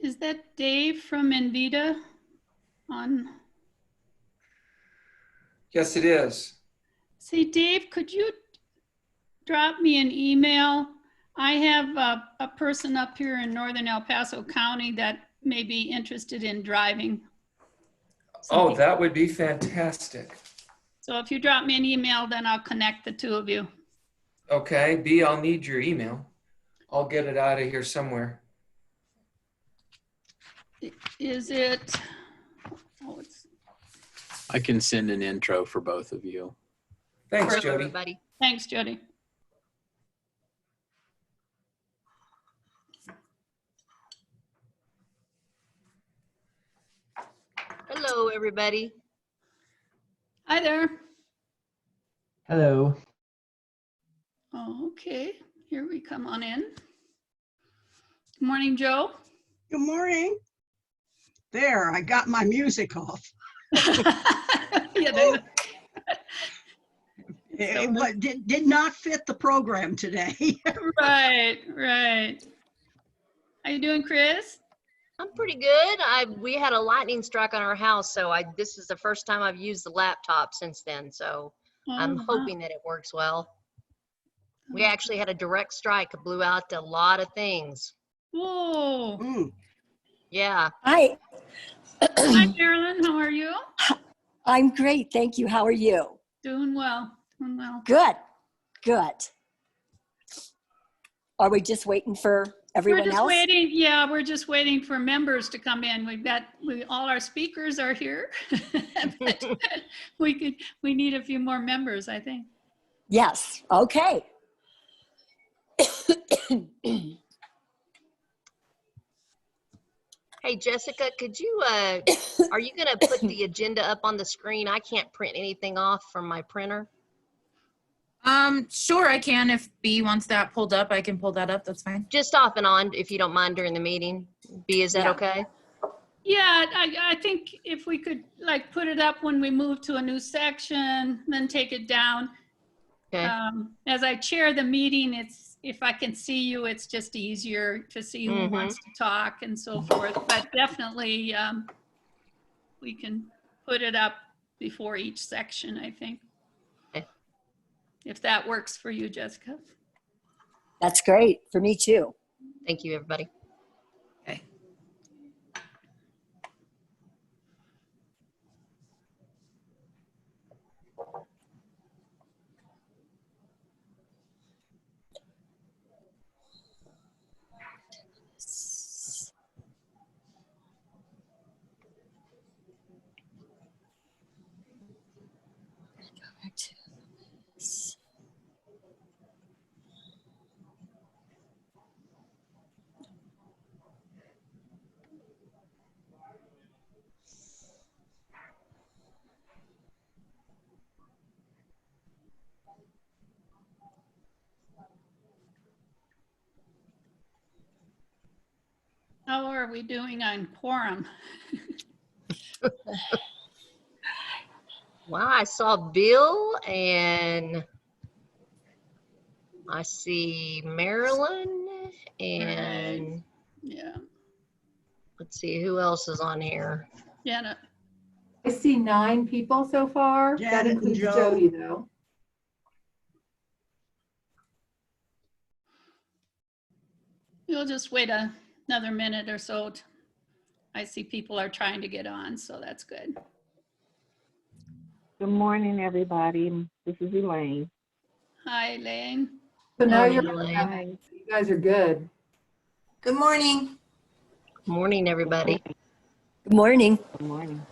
Is that Dave from Envita on? Yes, it is. Say, Dave, could you drop me an email? I have a person up here in northern El Paso County that may be interested in driving. Oh, that would be fantastic. So if you drop me an email, then I'll connect the two of you. Okay, B, I'll need your email. I'll get it out of here somewhere. Is it? Oh, it's. I can send an intro for both of you. Thanks, Hello, Jody. everybody. Thanks, Jody. Hello, everybody. Hi there. Hello. Oh, okay, here we come on in. Good morning, Joe. Good morning. There, I got my music off. Yeah, But did not fit the program today. right. How you doing, Chris? I'm pretty good. We had a lightning strike on our house, so this is the first time I've used the laptop since then. So I'm hoping that it works well. We actually had a direct strike. It blew out a lot of things. Whoa. Mm. Yeah. Hi. Hi, Carolyn. How are you? I'm great. Thank you. How are you? Doing well. Doing well. Good. Good. Are we just waiting for everyone We're just else? waiting. Yeah, we're just waiting for members to come in. All our speakers are here. But we need a few more members, I think. Yes. Okay. Hey, Jessica, could you, are you going to put the agenda up on the screen? I can't print anything off from my printer. Sure, I can. If B wants that pulled up, I can pull that up. That's fine. Just off and on, if you don't mind, during the meeting. B, is that Yeah. okay? Yeah, I think if we could like put it up when we move to a new section, then take it down. Okay. As I chair the meeting, if I can see you, it's just easier to see who wants to talk and so forth. But definitely, we can put it up before each section, I think. Okay. If that works for you, Jessica. That's great for me too. Thank you, everybody. Okay. How are we doing on quorum? Well, I saw Bill and I see Marilyn and Yeah. let's see who else is on here. Janet. I see 9 people so far. Janet That and includes Joe. Jody, though. We'll just wait another minute or so. I see people are trying to get on, so that's good. Good morning, everybody. This is Elaine. Hi, Elaine. So now Morning, you're, Elaine. you guys are good. Good morning. Morning, everybody. Good morning. Good morning.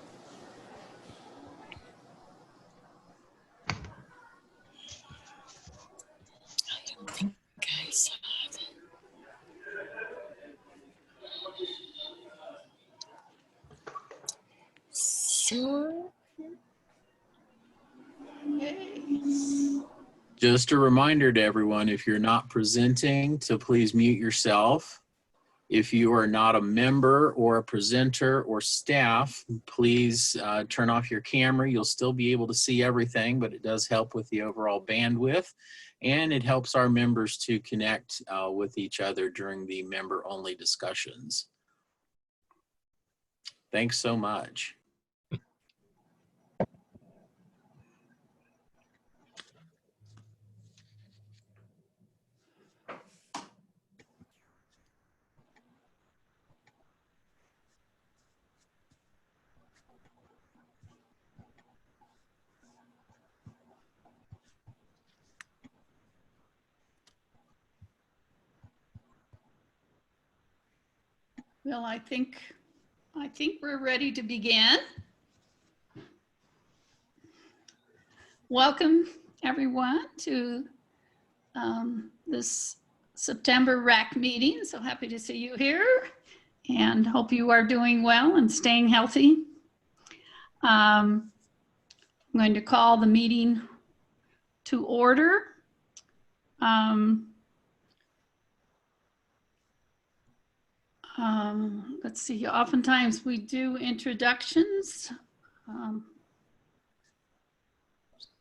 Just a reminder to everyone, if you're not presenting, to please mute yourself. If you are not a member or a presenter or staff, please turn off your camera. You'll still be able to see everything, but it does help with the overall bandwidth. And it helps our members to connect with each other during the member-only discussions. Thanks so much. Well, I think we're ready to begin. Welcome, everyone, to this September RAC meeting. So happy to see you here and hope you are doing well and staying healthy. I'm going to call the meeting to order. Let's see, oftentimes we do introductions.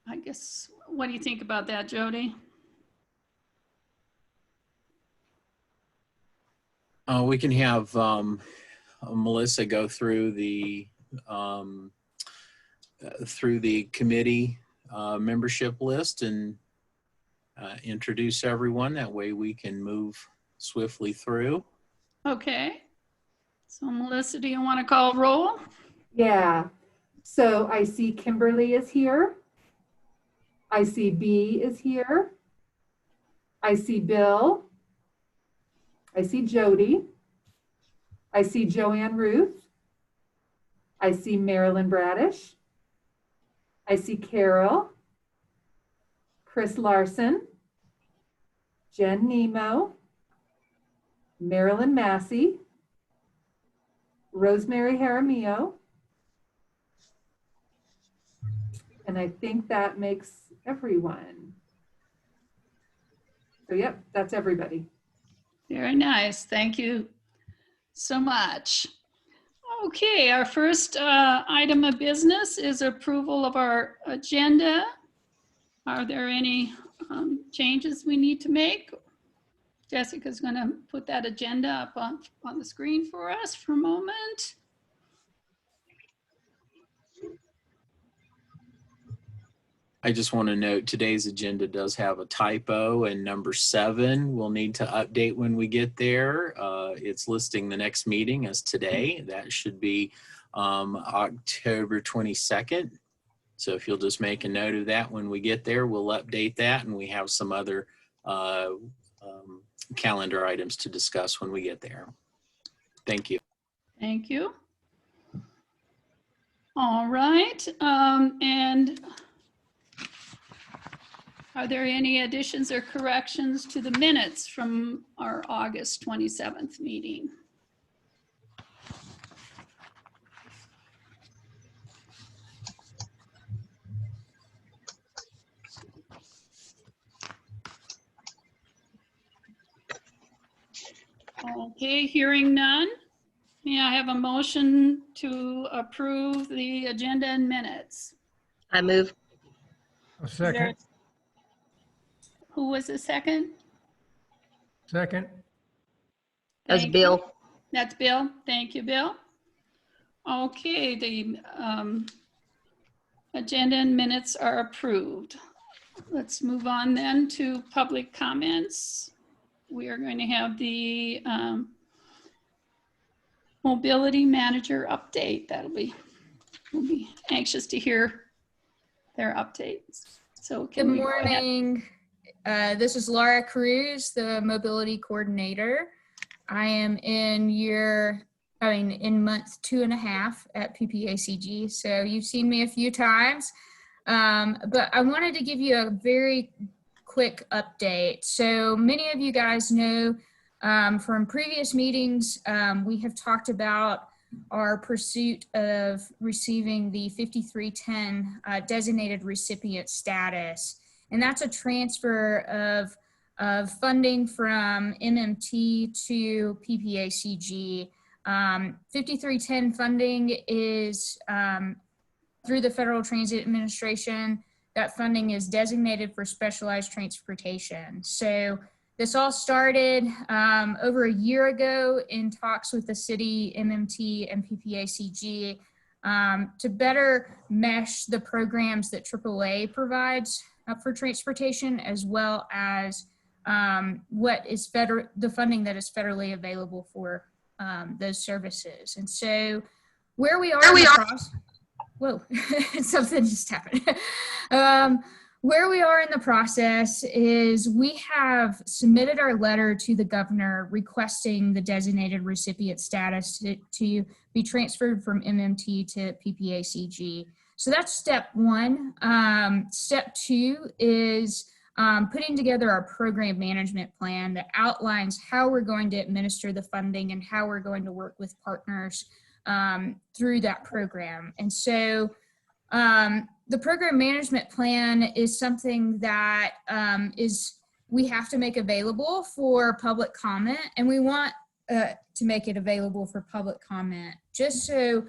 I guess, what do you think about that, Jody? We can have Melissa go through the committee membership list and introduce everyone. That way we can move swiftly through. Okay. So Melissa, do you want to call roll? Yeah. So I see Kimberly is here. I see B is here. I see Bill. I see Jody. I see Joanne Ruth. I see Marilyn Bradish. I see Carol. Chris Larson. Jen Nemo. Marilyn Massey. Rosemary Jaramillo. And I think that makes everyone. So yep, that's everybody. Very nice. Thank you so much. Okay, our first item of business is approval of our agenda. Are there any changes we need to make? Jessica's going to put that agenda up on the screen for us for a moment. I just want to note today's agenda does have a typo, and number 7 we'll need to update when we get there. It's listing the next meeting as today. That should be October 22nd. So if you'll just make a note of that when we get there, we'll update that, and we have some other calendar items to discuss when we get there. Thank you. Thank you. All right, and are there any additions or corrections to the minutes from our August 27th meeting? Okay, hearing none. May I have a motion to approve the agenda and minutes? I move. A second. Who was the second? Second. That's Thank Bill. you. That's Bill. Thank you, Bill. Okay, the agenda and minutes are approved. Let's move on then to public comments. We are going to have the mobility manager update. We'll be anxious to hear their updates. So Good morning. This is Laura Cruz, the mobility coordinator. I am in month 2.5 at PPACG. So you've seen me a few times, but I wanted to give you a very quick update. So many of you guys know from previous meetings, we have talked about our pursuit of receiving the 5310 designated recipient status. And that's a transfer of funding from MMT to PPACG. 5310 funding is through the Federal Transit Administration. That funding is designated for specialized transportation. So this all started over a year ago in talks with the city, MMT, and PPACG to better mesh the programs that AAA provides for transportation, as well as what is the funding that is federally available for those services. And so where we are in the process, whoa, something just happened. Where we are in the process is we have submitted our letter to the governor requesting the designated recipient status to be transferred from MMT to PPACG. So that's step one. Step two is putting together our program management plan that outlines how we're going to administer the funding and how we're going to work with partners through that program. And so the program management plan is something that we have to make available for public comment, and we want to make it available for public comment just so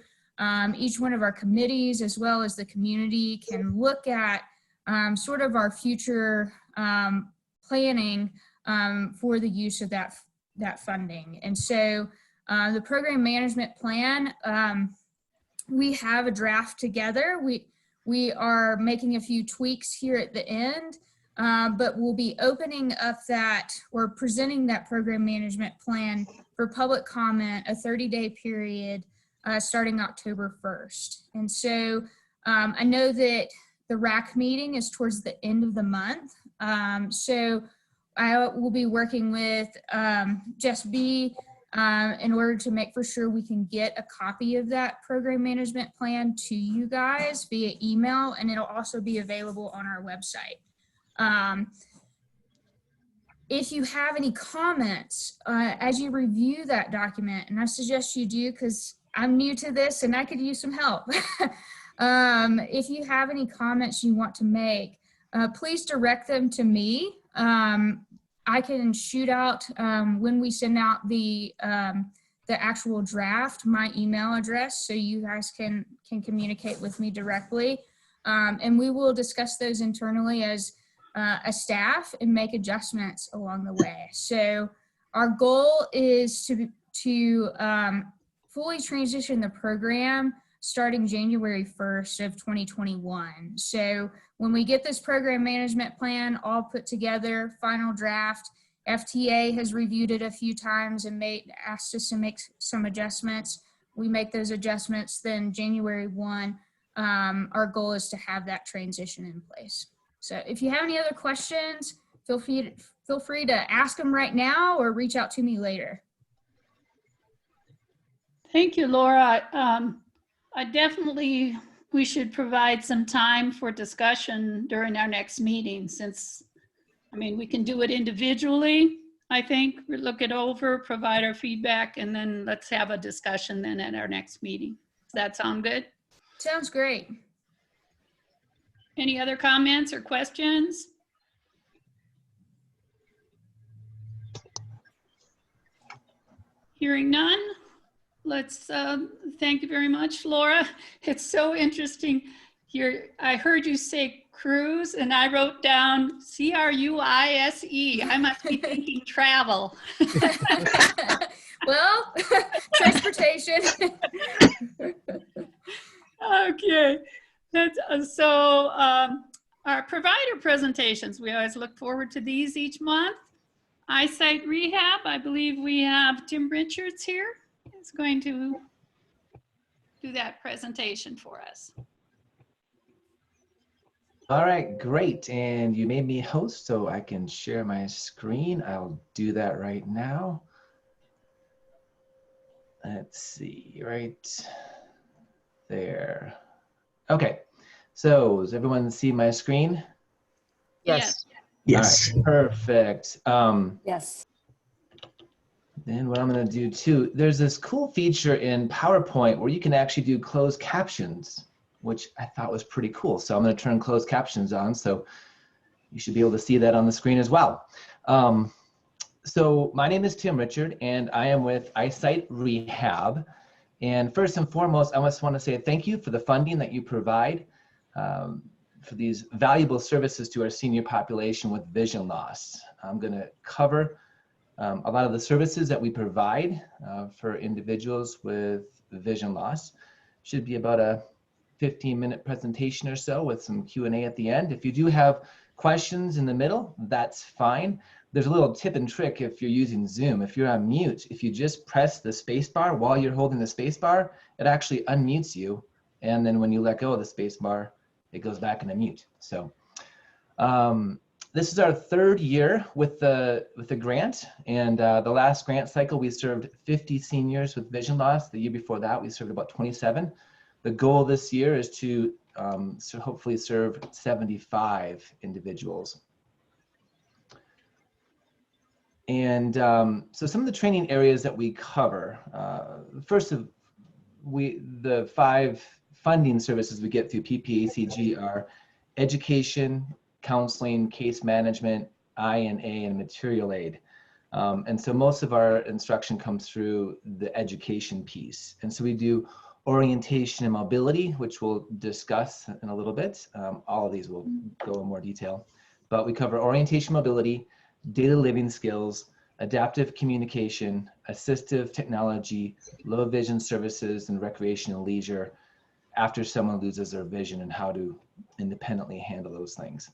each one of our committees as well as the community can look at sort of our future planning for the use of that funding. And so the program management plan, we have a draft together. We are making a few tweaks here at the end, but we'll be opening up or presenting that program management plan for public comment, a 30-day period starting October 1st. And so I know that the RAC meeting is towards the end of the month. So I will be working with Jess B in order to make for sure we can get a copy of that program management plan to you guys via email, and it'll also be available on our website. If you have any comments as you review that document, and I suggest you do because I'm new to this and I could use some help. If you have any comments you want to make, please direct them to me. I can shoot out when we send out the actual draft, my email address, so you guys can communicate with me directly, and we will discuss those internally as a staff and make adjustments along the way. So our goal is to fully transition the program starting January 1st of 2021. So when we get this program management plan all put together, final draft, FTA has reviewed it a few times and asked us to make some adjustments. We make those adjustments, then January 1, our goal is to have that transition in place. So if you have any other questions, feel free to ask them right now or reach out to me later. Thank you, Laura. We should provide some time for discussion during our next meeting, since, I mean, we can do it individually. I think we look it over, provide our feedback, and then let's have a discussion then at our next meeting. Does that sound good? Sounds great. Any other comments or questions? Hearing none. Let's thank you very much, Laura. It's so interesting. I heard you say cruise, and I wrote down C-R-U-I-S-E. I must be thinking travel. Well, transportation. Okay. So our provider presentations, we always look forward to these each month. Eyesight Rehab, I believe we have Tim Richards here. Is going to do that presentation for us. All right, great. And you made me host so I can share my screen. I'll do that right now. Let's see, right there. Okay, so does everyone see my screen? Yes. Yes. All right, perfect. Yes. Then what I'm going to do too, there's this cool feature in PowerPoint where you can actually do closed captions, which I thought was pretty cool. So I'm going to turn closed captions on, so you should be able to see that on the screen as well. So my name is Tim Richard, and I am with Eyesight Rehab. And first and foremost, I just want to say thank you for the funding that you provide. for these valuable services to our senior population with vision loss. I'm going to cover a lot of the services that we provide for individuals with vision loss. Should be about a 15-minute presentation or so with some Q&A at the end. If you do have questions in the middle, that's fine. There's a little tip and trick if you're using Zoom. If you're on mute, if you just press the space bar while you're holding the space bar, it actually unmutes you. And then when you let go of the space bar, it goes back into mute. So this is our third year with the grant, and the last grant cycle we served 50 seniors with vision loss. The year before that we served about 27. The goal this year is to hopefully serve 75 individuals. And so some of the training areas that we cover, first of the 5 funding services we get through PPACG are education, counseling, case management, I&A, and material aid. And so most of our instruction comes through the education piece. And so we do orientation and mobility, which we'll discuss in a little bit. All of these will go in more detail. But we cover orientation, mobility, daily living skills, adaptive communication, assistive technology, low vision services, and recreation and leisure after someone loses their vision and how to independently handle those things.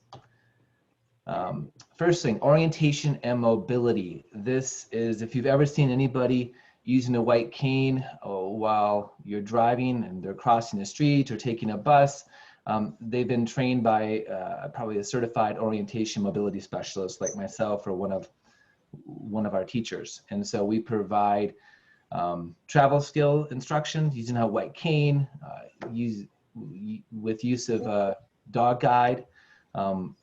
First thing, orientation and mobility. This is if you've ever seen anybody using a white cane while you're driving and they're crossing the street or taking a bus, they've been trained by probably a certified orientation mobility specialist like myself or one of our teachers. And so we provide travel skill instruction using a white cane, with use of a dog guide,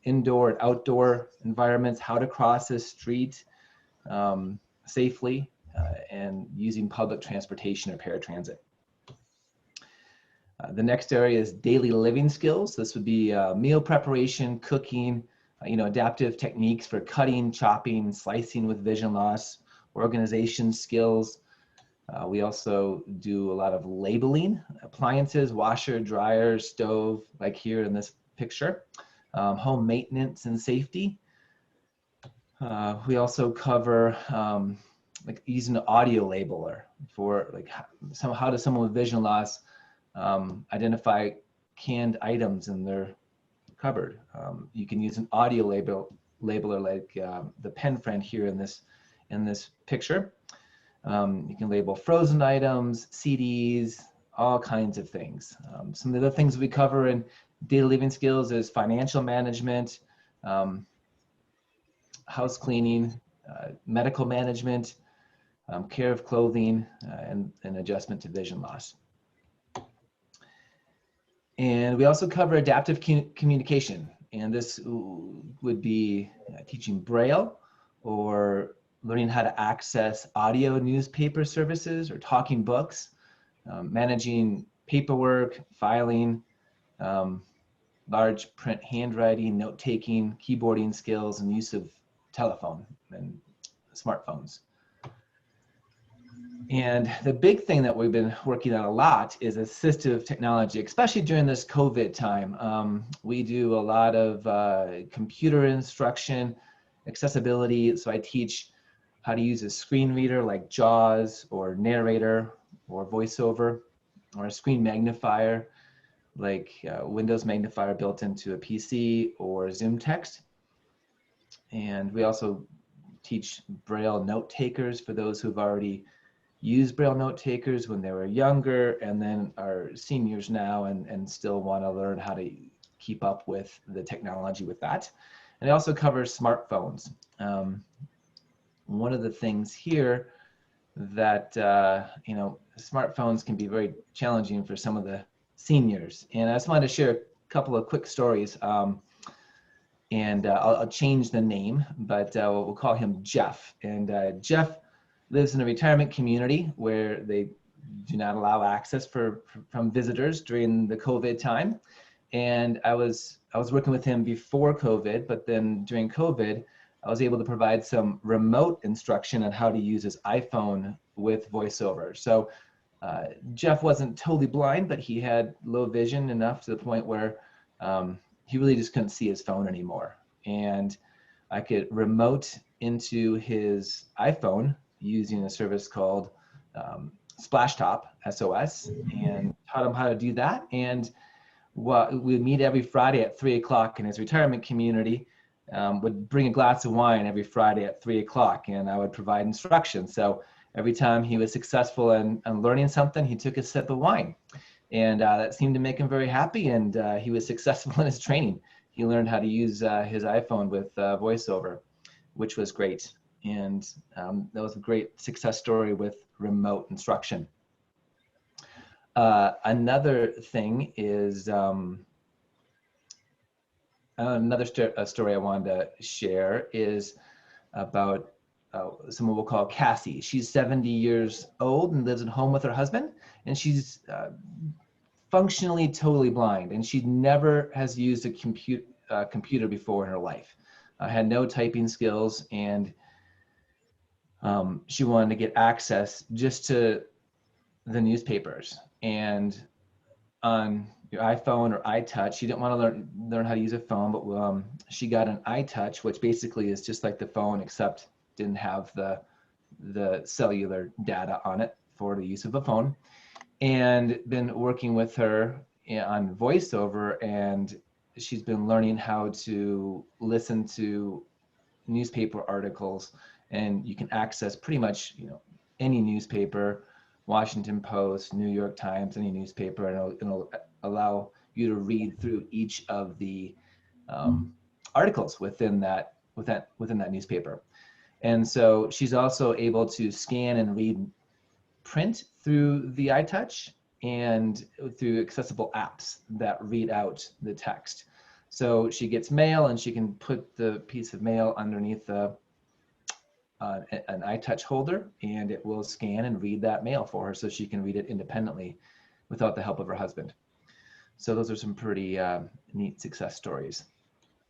indoor and outdoor environments, how to cross a street safely, and using public transportation or paratransit. The next area is daily living skills. This would be meal preparation, cooking, adaptive techniques for cutting, chopping, slicing with vision loss, organization skills. We also do a lot of labeling, appliances, washer, dryer, stove, like here in this picture, home maintenance and safety. We also cover like using an audio labeler for like how does someone with vision loss identify canned items in their cupboard. You can use an audio labeler like the pen friend here in this picture. You can label frozen items, CDs, all kinds of things. Some of the other things we cover in daily living skills is financial management, house cleaning, medical management, care of clothing, and adjustment to vision loss. And we also cover adaptive communication. And this would be teaching Braille or learning how to access audio newspaper services or talking books, managing paperwork, filing, large print handwriting, note-taking, keyboarding skills, and use of telephone and smartphones. And the big thing that we've been working on a lot is assistive technology, especially during this COVID time. We do a lot of computer instruction, accessibility. So I teach how to use a screen reader like JAWS or Narrator or VoiceOver, or a screen magnifier like Windows magnifier built into a PC or Zoom text. And we also teach Braille note takers for those who've already used Braille note takers when they were younger and then are seniors now and still want to learn how to keep up with the technology with that. And it also covers smartphones. One of the things here that, smartphones can be very challenging for some of the seniors. And I just wanted to share a couple of quick stories. I'll change the name, but we'll call him Jeff. And Jeff lives in a retirement community where they do not allow access from visitors during the COVID time. And I was working with him before COVID, but then during COVID, I was able to provide some remote instruction on how to use his iPhone with VoiceOver. So Jeff wasn't totally blind, but he had low vision enough to the point where he really just couldn't see his phone anymore. And I could remote into his iPhone using a service called Splashtop, SOS, and taught him how to do that. And we'd meet every Friday at 3 o'clock in his retirement community, would bring a glass of wine every Friday at 3 o'clock, and I would provide instruction. So every time he was successful in learning something, he took a sip of wine. And that seemed to make him very happy, and he was successful in his training. He learned how to use his iPhone with VoiceOver, which was great. And that was a great success story with remote instruction. Another thing is another story I wanted to share is about someone we'll call Cassie. She's 70 years old and lives at home with her husband, and she's functionally totally blind, and she never has used a computer before in her life. Had no typing skills, and she wanted to get access just to the newspapers. And on your iPhone or iTouch, she didn't want to learn how to use a phone, but she got an iTouch, which basically is just like the phone, except didn't have the cellular data on it for the use of a phone. And been working with her on VoiceOver, and she's been learning how to listen to newspaper articles, and you can access pretty much any newspaper, Washington Post, New York Times, any newspaper, and it'll allow you to read through each of the articles within that newspaper. And so she's also able to scan and read print through the iTouch and through accessible apps that read out the text. So she gets mail, and she can put the piece of mail underneath an iTouch holder, and it will scan and read that mail for her, so she can read it independently without the help of her husband. So those are some pretty neat success stories.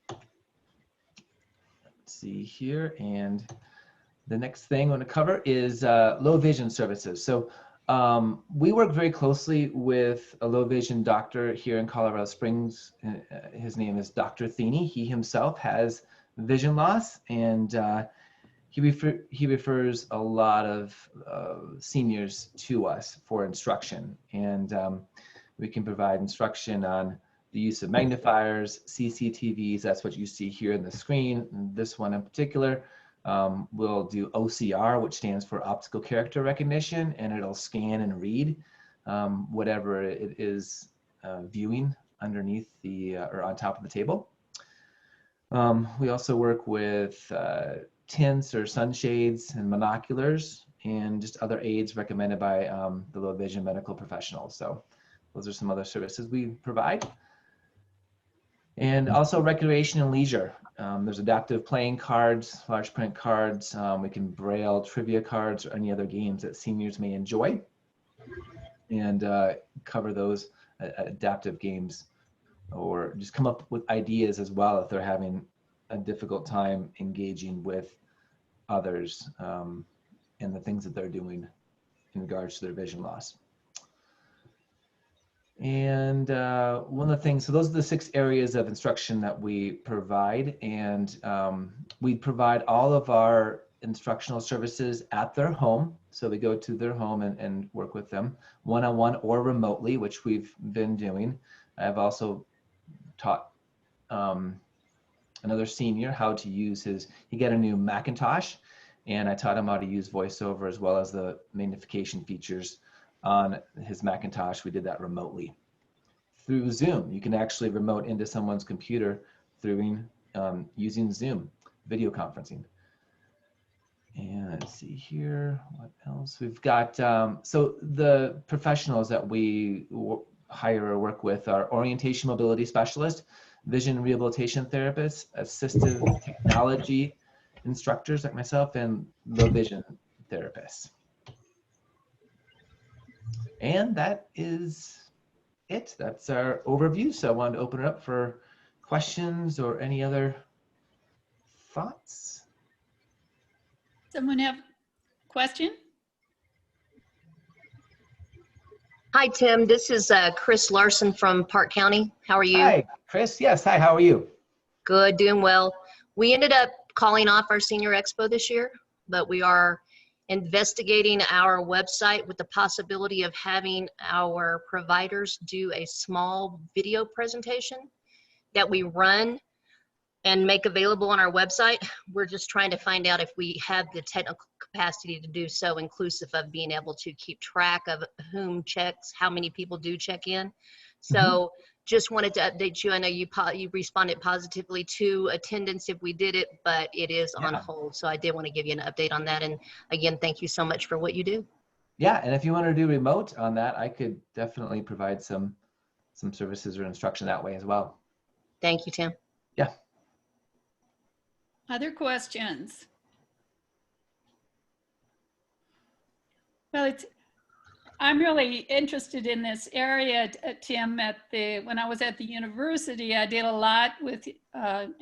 Let's see here, and the next thing I want to cover is low vision services. So we work very closely with a low vision doctor here in Colorado Springs. His name is Dr. Theeney. He himself has vision loss, and he refers a lot of seniors to us for instruction. And we can provide instruction on the use of magnifiers, CCTVs. That's what you see here in the screen. This one in particular. We'll do OCR, which stands for optical character recognition, and it'll scan and read whatever it is viewing underneath or on top of the table. We also work with tints or sunshades and monoculars, and just other aids recommended by the low vision medical professionals. So those are some other services we provide. And also recreation and leisure. There's adaptive playing cards, large print cards. We can braille trivia cards or any other games that seniors may enjoy, and cover those adaptive games, or just come up with ideas as well if they're having a difficult time engaging with others and the things that they're doing in regards to their vision loss. And one of the things, so those are the 6 areas of instruction that we provide, and we provide all of our instructional services at their home. So we go to their home and work with them one-on-one or remotely, which we've been doing. I've also taught another senior how to use he got a new Macintosh, and I taught him how to use VoiceOver as well as the magnification features on his Macintosh. We did that remotely through Zoom. You can actually remote into someone's computer through using Zoom video conferencing. And let's see here, what else we've got. So the professionals that we hire or work with are orientation mobility specialists, vision rehabilitation therapists, assistive technology instructors like myself, and low vision therapists. And that is it. That's our overview. So I wanted to open it up for questions or any other thoughts. Someone have a question? Hi, Tim. This is Chris Larson from Park County. How are you? Hi, Chris. Yes. Hi. How are you? Good, doing well. We ended up calling off our senior expo this year, but we are investigating our website with the possibility of having our providers do a small video presentation that we run and make available on our website. We're just trying to find out if we have the technical capacity to do so, inclusive of being able to keep track of whom checks, how many people do check in. So just wanted to update you. I know you responded positively to attendance if we did it, but it is on hold. So I did want to give you an update on that. And again, thank you so much for what you do. Yeah, and if you want to do remote on that, I could definitely provide some services or instruction that way as well. Thank you, Tim. Yeah. Other questions? Well, I'm really interested in this area, Tim. When I was at the university, I did a lot with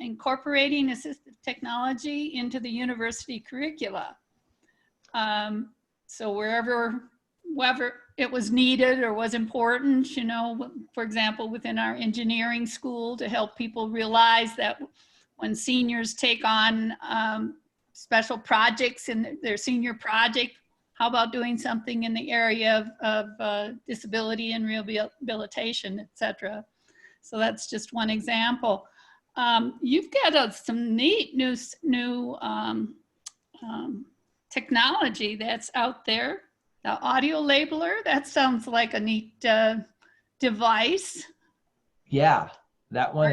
incorporating assistive technology into the university curricula. So wherever it was needed or was important, you know, for example, within our engineering school, to help people realize that when seniors take on special projects in their senior project, how about doing something in the area of disability and rehabilitation, et cetera. So that's just one example. You've got some neat new technology that's out there. The audio labeler, that sounds like a neat device. Yeah, that one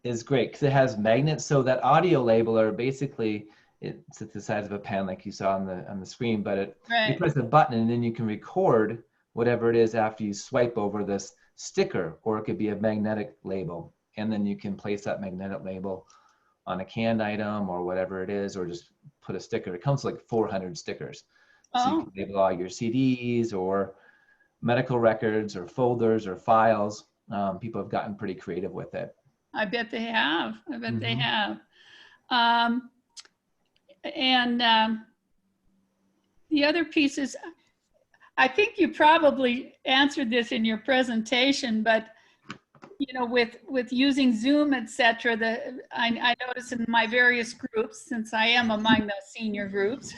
is great because it has magnets. So that audio labeler, basically, it's at the size of a pen like you saw on the screen, but you press a button and then you can record whatever it is after you swipe over this sticker, or it could be a magnetic label. And then you can place that magnetic label on a canned item or whatever it is, or just put a sticker. It comes with like 400 stickers. So you can label all your CDs or medical records or folders or files. People have gotten pretty creative with it. I bet they have. I bet they have. The other piece is, I think you probably answered this in your presentation, but you know, with using Zoom, et cetera, I notice in my various groups, since I am among the senior groups,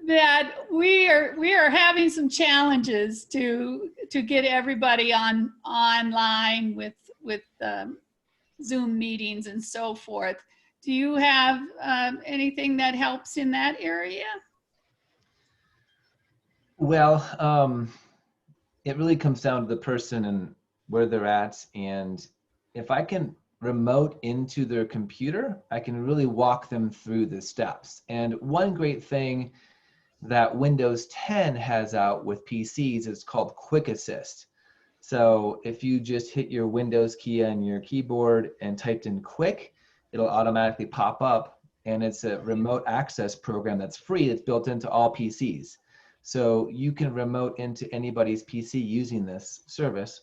that we are having some challenges to get everybody online with Zoom meetings and so forth. Do you have anything that helps in that area? Well, it really comes down to the person and where they're at. And if I can remote into their computer, I can really walk them through the steps. And one great thing that Windows 10 has out with PCs is called Quick Assist. So if you just hit your Windows key on your keyboard and typed in quick, it'll automatically pop up, and it's a remote access program that's free. It's built into all PCs. So you can remote into anybody's PC using this service,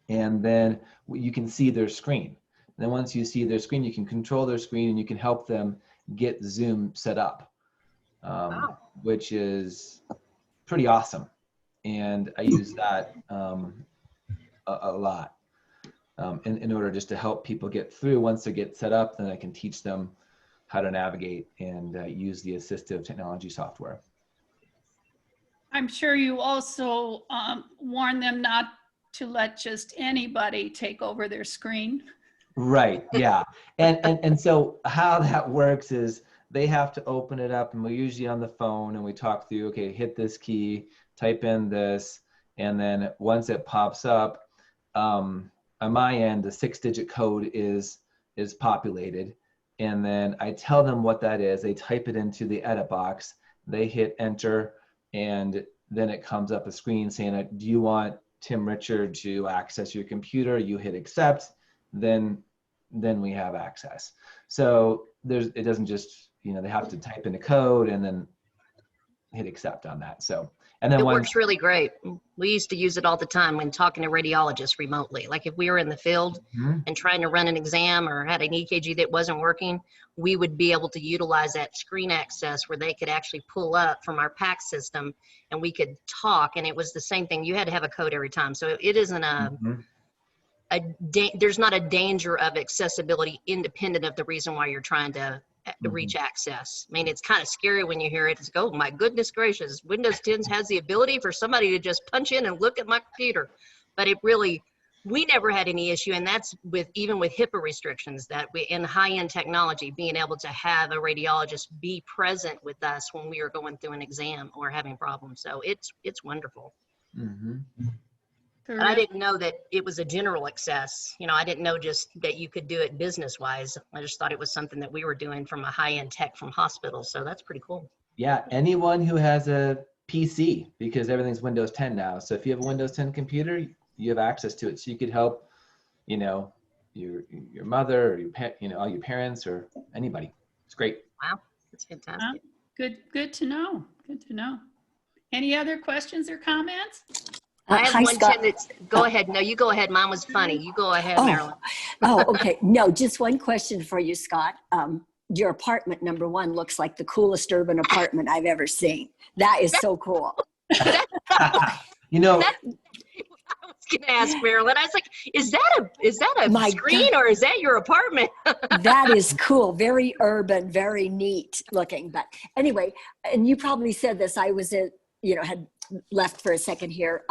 and then you can see their screen. And then once you see their screen, you can control their screen and you can help them get Zoom set up, which is pretty awesome. And I use that a lot in order just to help people get through. Once they get set up, then I can teach them how to navigate and use the assistive technology software. I'm sure you also warn them not to let just anybody take over their screen. Right, yeah. And so how that works is they have to open it up, and we're usually on the phone and we talk through, okay, hit this key, type in this, and then once it pops up, on my end, the 6-digit code is populated. And then I tell them what that is. They type it into the edit box, they hit enter, and then it comes up a screen saying, do you want Tim Richard to access your computer? You hit accept, then we have access. So it doesn't just, they have to type in a code and then hit accept on that. So, And then It once, works really great. We used to use it all the time when talking to radiologists remotely. Like if we were in the field Mhm. and trying to run an exam or had an EKG that wasn't working, we would be able to utilize that screen access where they could actually pull up from our PAC system and we could talk. And it was the same thing. You had to have a code every time. So it isn't Mhm. there's not a danger of accessibility independent of the reason why you're trying to reach access. I mean, it's kind of scary when you hear it. It's like, oh my goodness gracious, Windows 10 has the ability for somebody to just punch in and look at my computer. But it really, we never had any issue. And that's with, even with HIPAA restrictions, that we, in high-end technology, being able to have a radiologist be present with us when we are going through an exam or having problems. So it's wonderful. Mhm. And I didn't know that it was a general access. You know, I didn't know just that you could do it business wise. I just thought it was something that we were doing from a high-end tech from hospitals. So that's pretty cool. Yeah, anyone who has a PC, because everything's Windows 10 now. So if you have a Windows 10 computer, you have access to it. So you could help, you know, your mother or all your parents or anybody. It's great. Wow, that's fantastic. Good to know. Good to know. Any other questions or comments? I have Hi, one, Scott. Tim, that's, go ahead. No, you go ahead. Mine was funny. You go ahead, Marilyn. Okay. No, just one question for you, Scott. Your apartment, number one, looks like the coolest urban apartment I've ever seen. That is so cool. You know, I was gonna ask Marilyn. I was like, is that a My screen God. or is that your apartment? That is cool. Very urban, very neat looking. But anyway, and you probably said this, I was had left for a second here.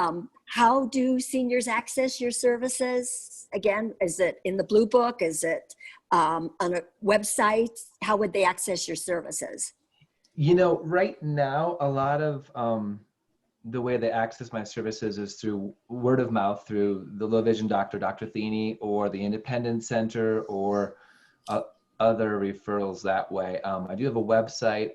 How do seniors access your services? Again, is it in the Blue Book? Is it on a website? How would they access your services? You know, right now, a lot of the way they access my services is through word of mouth, through the low vision doctor, Dr. Theeney, or the Independence Center, or other referrals that way. I do have a website.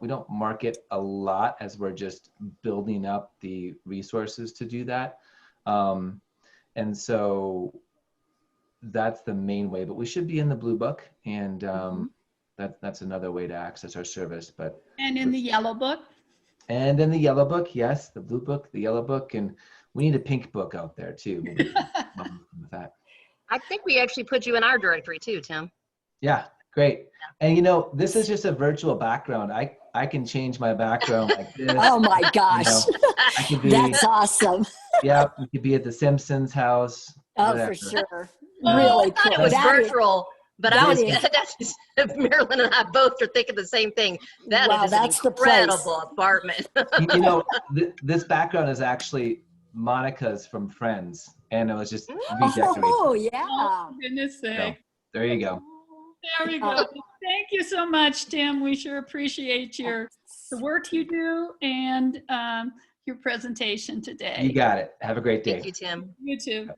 We don't market a lot as we're just building up the resources to do that. And so that's the main way, but we should be in the Blue Book, and that's another way to access our service. But And in the Yellow Book? And in the Yellow Book, yes, the Blue Book, the Yellow Book, and we need a Pink Book out there too. Maybe with that. I think we actually put you in our directory too, Tim. Yeah, great. And you know, this is just a virtual background. I can change my background like this. Oh my gosh, I could be, that's awesome. Yeah, we could be at the Simpsons house. Oh, whatever. for sure. Oh, Really I thought cool. it was That is- virtual, but that I was is- that's just, Marilyn and I both are thinking the same thing. That Wow, is an that's the place. incredible apartment. You know, this background is actually Monica's from Friends, and it was just redecorated. Oh, yeah. Oh, for goodness sake. There you go. There we go. Thank you so much, Tim. We sure appreciate the work you do and your presentation today. You got it. Have a great day. Thank you, Tim. You too.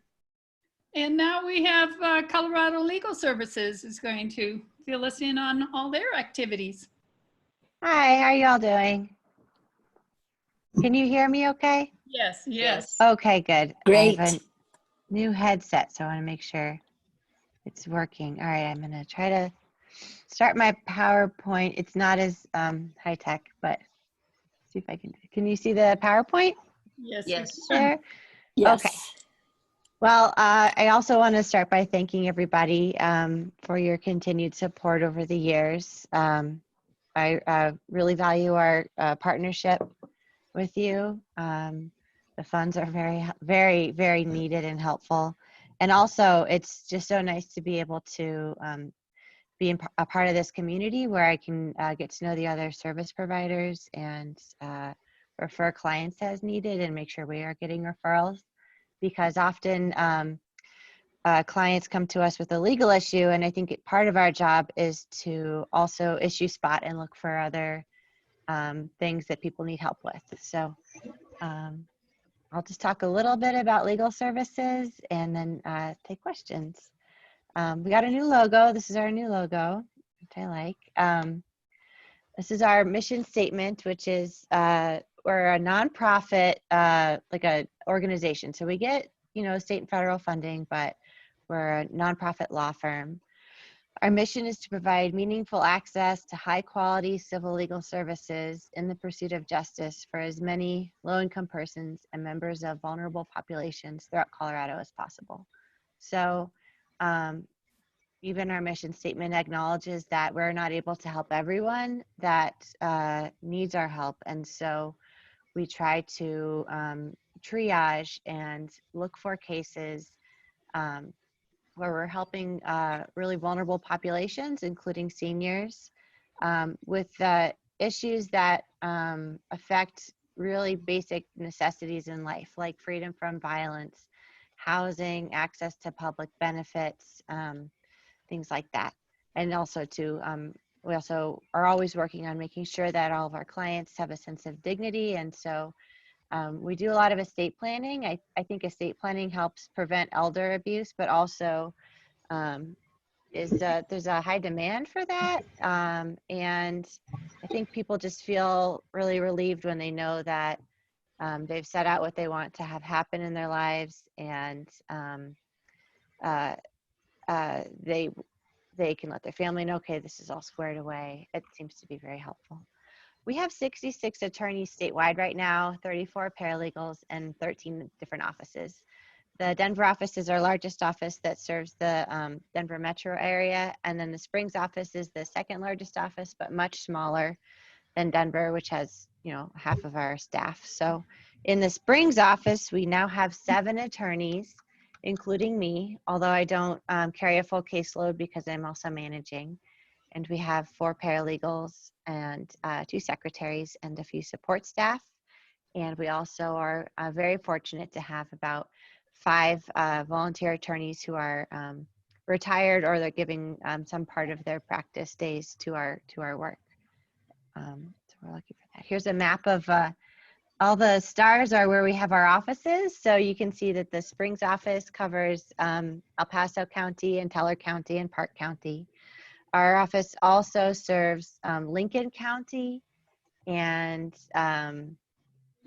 And now we have Colorado Legal Services is going to fill us in on all their activities. Hi, how are y'all doing? Can you hear me okay? Yes, yes. Okay, good. Great. I have a new headset, so I want to make sure it's working. All right, I'm going to try to start my PowerPoint. It's not as high tech, but see if I can you see the PowerPoint? Yes. Yes. There? Yes. Okay. Well, I also want to start by thanking everybody for your continued support over the years. I really value our partnership with you. The funds are very, very, very needed and helpful. And also, it's just so nice to be able to be a part of this community where I can get to know the other service providers and refer clients as needed and make sure we are getting referrals. Because often clients come to us with a legal issue, and I think part of our job is to also issue spot and look for other things that people need help with. So I'll just talk a little bit about legal services and then take questions. We got a new logo. This is our new logo, which I like. This is our mission statement, which is we're a nonprofit, like a organization. So we get, state and federal funding, but we're a nonprofit law firm. Our mission is to provide meaningful access to high quality civil legal services in the pursuit of justice for as many low-income persons and members of vulnerable populations throughout Colorado as possible. So even our mission statement acknowledges that we're not able to help everyone that needs our help. And so we try to triage and look for cases where we're helping really vulnerable populations, including seniors, with issues that affect really basic necessities in life, like freedom from violence, housing, access to public benefits, things like that. And also we also are always working on making sure that all of our clients have a sense of dignity. And so we do a lot of estate planning. I think estate planning helps prevent elder abuse, but also there's a high demand for that. And I think people just feel really relieved when they know that they've set out what they want to have happen in their lives, and they can let their family know, okay, this is all squared away. It seems to be very helpful. We have 66 attorneys statewide right now, 34 paralegals, and 13 different offices. The Denver office is our largest office that serves the Denver metro area. And then the Springs office is the second largest office, but much smaller than Denver, which has, half of our staff. So in the Springs office, we now have 7 attorneys, including me, although I don't carry a full caseload because I'm also managing. And we have 4 paralegals and 2 secretaries and a few support staff. And we also are very fortunate to have about 5 volunteer attorneys who are retired, or they're giving some part of their practice days to our work. So we're lucky for that. Here's a map of all the stars are where we have our offices. So you can see that the Springs office covers El Paso County and Teller County and Park County. Our office also serves Lincoln County and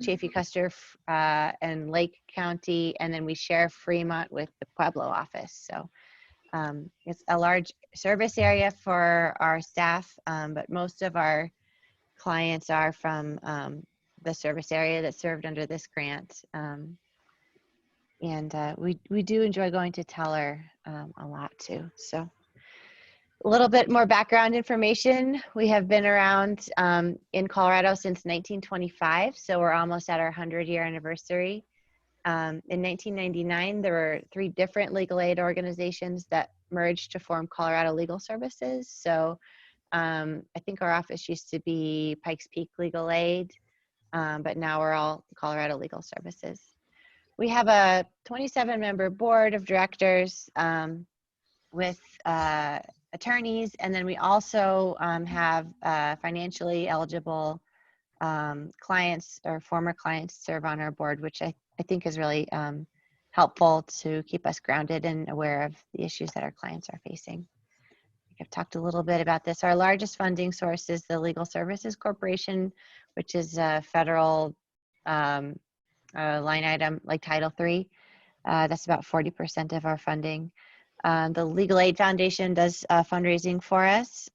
Chaffee Custer and Lake County, and then we share Fremont with the Pueblo office. So it's a large service area for our staff, but most of our clients are from the service area that's served under this grant. And we do enjoy going to Teller a lot too. So a little bit more background information. We have been around in Colorado since 1925, so we're almost at our 100-year anniversary. In 1999, there were 3 different legal aid organizations that merged to form Colorado Legal Services. So I think our office used to be Pikes Peak Legal Aid, but now we're all Colorado Legal Services. We have a 27-member board of directors with attorneys, and then we also have financially eligible clients or former clients serve on our board, which I think is really helpful to keep us grounded and aware of the issues that our clients are facing. I've talked a little bit about this. Our largest funding source is the Legal Services Corporation, which is a federal line item like Title III. That's about 40% of our funding. The Legal Aid Foundation does fundraising for us,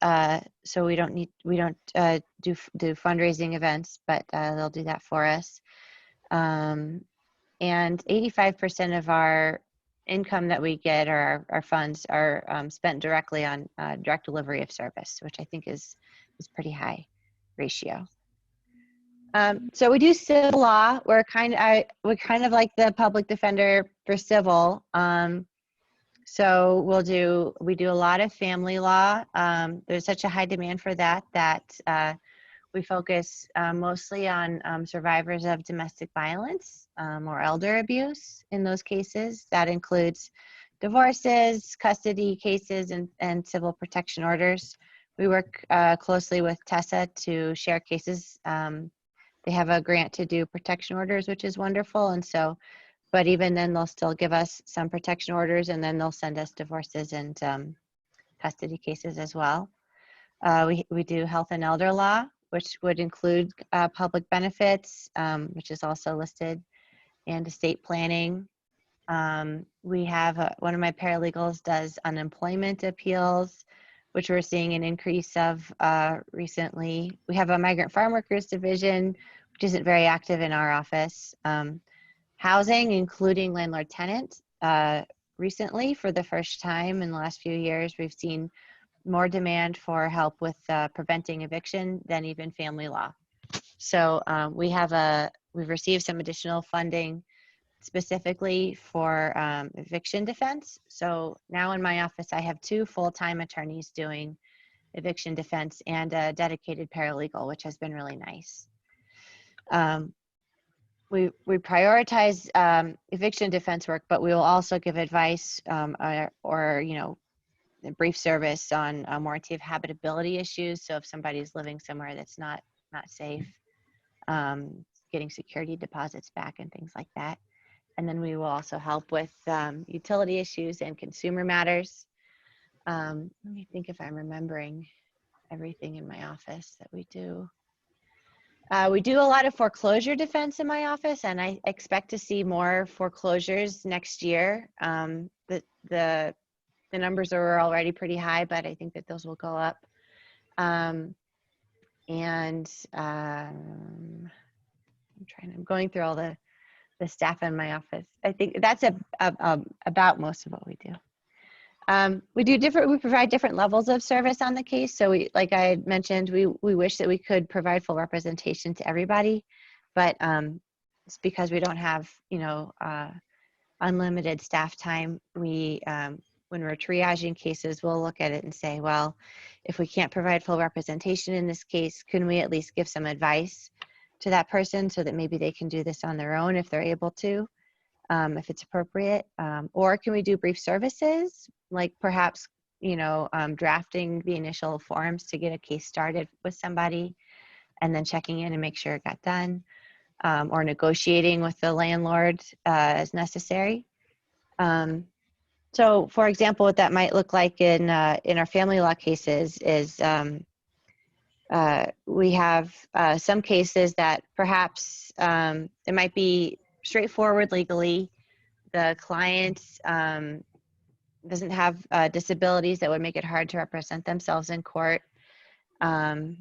so we don't do fundraising events, but they'll do that for us. And 85% of our income that we get, or our funds, are spent directly on direct delivery of service, which I think is pretty high ratio. So we do civil law. We're kind of like the public defender for civil. So we do a lot of family law. There's such a high demand for that we focus mostly on survivors of domestic violence or elder abuse in those cases. That includes divorces, custody cases, and civil protection orders. We work closely with Tessa to share cases. They have a grant to do protection orders, which is wonderful. And so, but even then, they'll still give us some protection orders, and then they'll send us divorces and custody cases as well. We do health and elder law, which would include public benefits, which is also listed, and estate planning. We have one of my paralegals does unemployment appeals. which we're seeing an increase of recently. We have a migrant farm workers division, which isn't very active in our office. Housing, including landlord tenant. Recently, for the first time in the last few years, we've seen more demand for help with preventing eviction than even family law. So we've received some additional funding specifically for eviction defense. So now in my office, I have 2 full-time attorneys doing eviction defense and a dedicated paralegal, which has been really nice. We prioritize eviction defense work, but we will also give advice or a brief service on warranty of habitability issues. So if somebody's living somewhere that's not safe, getting security deposits back and things like that. And then we will also help with utility issues and consumer matters. Let me think if I'm remembering everything in my office that we do. We do a lot of foreclosure defense in my office, and I expect to see more foreclosures next year. The numbers are already pretty high, but I think that those will go up. I'm going through all the staff in my office. I think that's about most of what we do. We provide different levels of service on the case. So like I had mentioned, we wish that we could provide full representation to everybody, but it's because we don't have, unlimited staff time. When we're triaging cases, we'll look at it and say, well, if we can't provide full representation in this case, can we at least give some advice to that person so that maybe they can do this on their own if they're able to, if it's appropriate, or can we do brief services, like perhaps, drafting the initial forms to get a case started with somebody and then checking in and make sure it got done, or negotiating with the landlord as necessary. So for example, what that might look like in our family law cases is we have some cases that perhaps it might be straightforward legally. The client doesn't have disabilities that would make it hard to represent themselves in court. And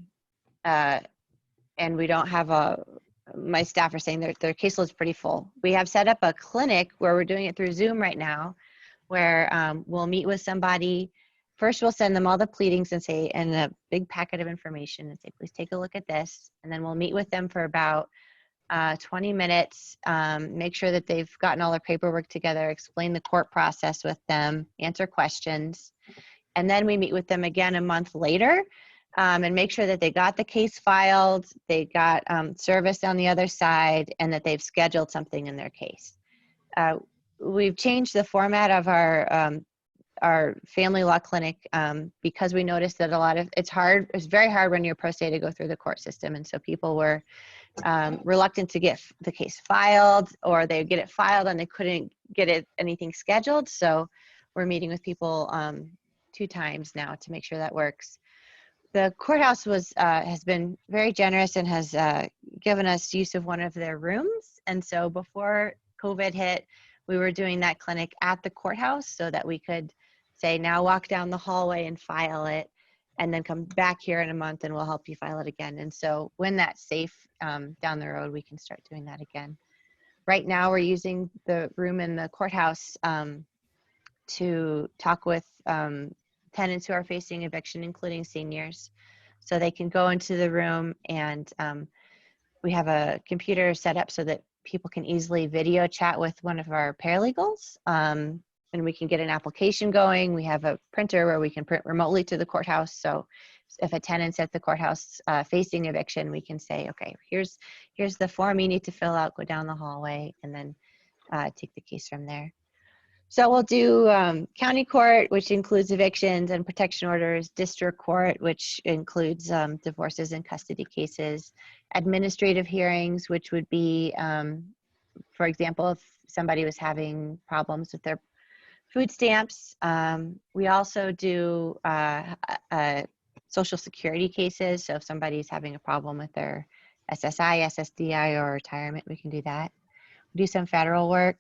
we don't have my staff are saying their caseload is pretty full. We have set up a clinic where we're doing it through Zoom right now, where we'll meet with somebody. First, we'll send them all the pleadings and a big packet of information and say, please take a look at this. And then we'll meet with them for about 20 minutes, make sure that they've gotten all their paperwork together, explain the court process with them, answer questions. And then we meet with them again a month later and make sure that they got the case filed, they got service on the other side, and that they've scheduled something in their case. We've changed the format of our family law clinic because we noticed that it's very hard when you're pro se to go through the court system. And so people were reluctant to get the case filed, or they get it filed and they couldn't get anything scheduled. So we're meeting with people 2 times now to make sure that works. The courthouse has been very generous and has given us use of one of their rooms. And so before COVID hit, we were doing that clinic at the courthouse so that we could say, now walk down the hallway and file it, and then come back here in a month and we'll help you file it again. And so when that's safe down the road, we can start doing that again. Right now, we're using the room in the courthouse to talk with tenants who are facing eviction, including seniors. So they can go into the room, and we have a computer set up so that people can easily video chat with one of our paralegals, and we can get an application going. We have a printer where we can print remotely to the courthouse. So if a tenant's at the courthouse facing eviction, we can say, okay, here's the form you need to fill out, go down the hallway, and then take the case from there. So we'll do county court, which includes evictions and protection orders, district court, which includes divorces and custody cases, administrative hearings, which would be, for example, if somebody was having problems with their food stamps. We also do Social Security cases. So if somebody's having a problem with their SSI, SSDI, or retirement, we can do that. We do some federal work.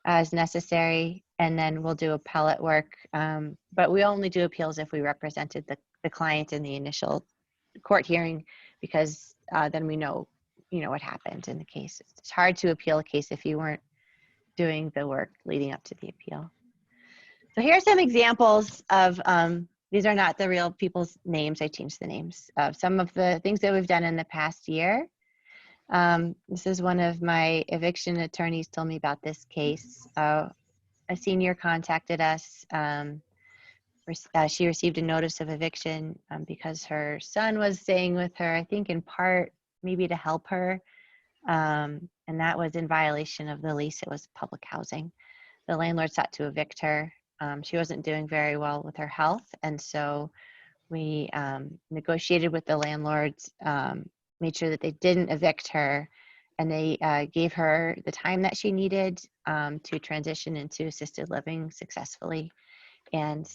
as necessary, and then we'll do appellate work. But we only do appeals if we represented the client in the initial court hearing, because then we know, what happened in the case. It's hard to appeal a case if you weren't doing the work leading up to the appeal. So here are some examples of, these are not the real people's names, I changed the names of some of the things that we've done in the past year. This is one of my eviction attorneys told me about this case. A senior contacted us. She received a notice of eviction because her son was staying with her, I think in part maybe to help her. And that was in violation of the lease. It was public housing. The landlord sought to evict her. She wasn't doing very well with her health. And so we negotiated with the landlords, made sure that they didn't evict her, and they gave her the time that she needed to transition into assisted living successfully. And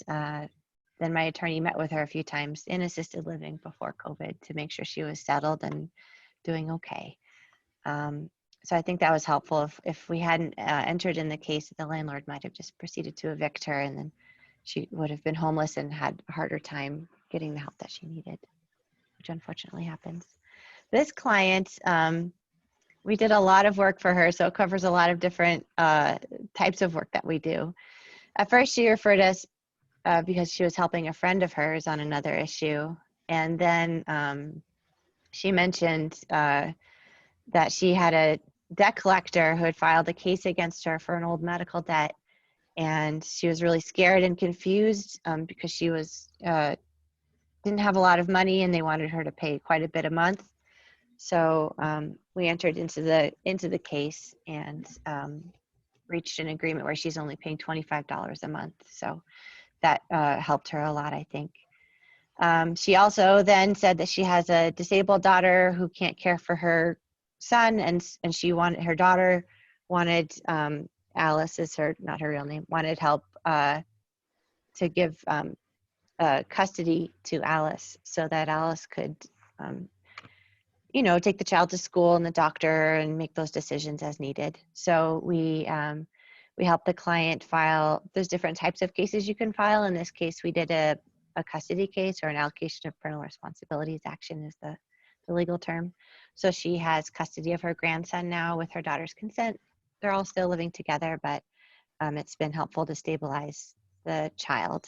then my attorney met with her a few times in assisted living before COVID to make sure she was settled and doing okay. So I think that was helpful. If we hadn't entered in the case, the landlord might have just proceeded to evict her, and then she would have been homeless and had a harder time getting the help that she needed, which unfortunately happens. This client, we did a lot of work for her, so it covers a lot of different types of work that we do. At first, she referred us because she was helping a friend of hers on another issue. And then she mentioned that she had a debt collector who had filed a case against her for an old medical debt. And she was really scared and confused because she was didn't have a lot of money and they wanted her to pay quite a bit a month. So we entered into the case and reached an agreement where she's only paying $25 a month. So that helped her a lot, I think. She also then said that she has a disabled daughter who can't care for her son, and her daughter wanted, Alice is not her real name, wanted help to give custody to Alice so that Alice could take the child to school and the doctor and make those decisions as needed. So we helped the client file. There's different types of cases you can file. In this case, we did a custody case, or an allocation of parental responsibilities action is the legal term. So she has custody of her grandson now with her daughter's consent. They're all still living together, but it's been helpful to stabilize the child.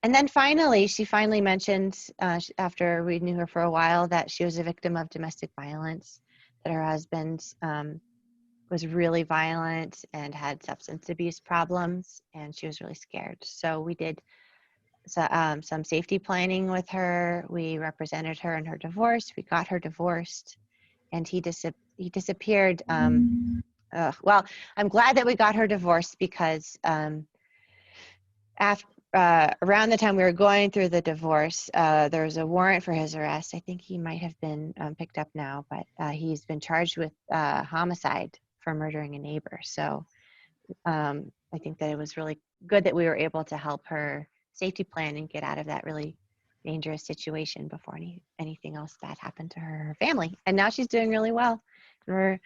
And then finally, she mentioned, after we knew her for a while, that she was a victim of domestic violence, that her husband was really violent and had substance abuse problems, and she was really scared. So we did some safety planning with her. We represented her in her divorce. We got her divorced, and he disappeared. Well, I'm glad that we got her divorced because around the time we were going through the divorce, there was a warrant for his arrest. I think he might have been picked up now, but he's been charged with homicide for murdering a neighbor. So I think that it was really good that we were able to help her safety plan and get out of that really dangerous situation before anything else bad happened to her or her family. And now she's doing really well. We're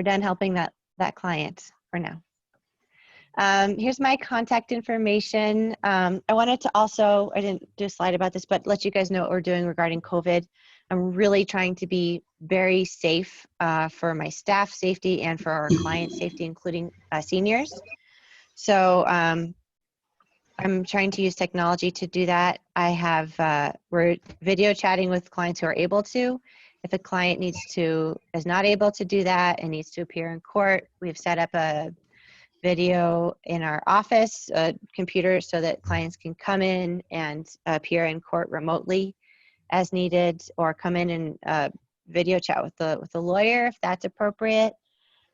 done helping that client for now. Here's my contact information. I wanted to also, I didn't do a slide about this, but let you guys know what we're doing regarding COVID. I'm really trying to be very safe for my staff safety and for our client safety, including seniors. So I'm trying to use technology to do that. We're video chatting with clients who are able to. If a client is not able to do that and needs to appear in court, we've set up a video in our office, a computer, so that clients can come in and appear in court remotely as needed, or come in and video chat with the lawyer if that's appropriate.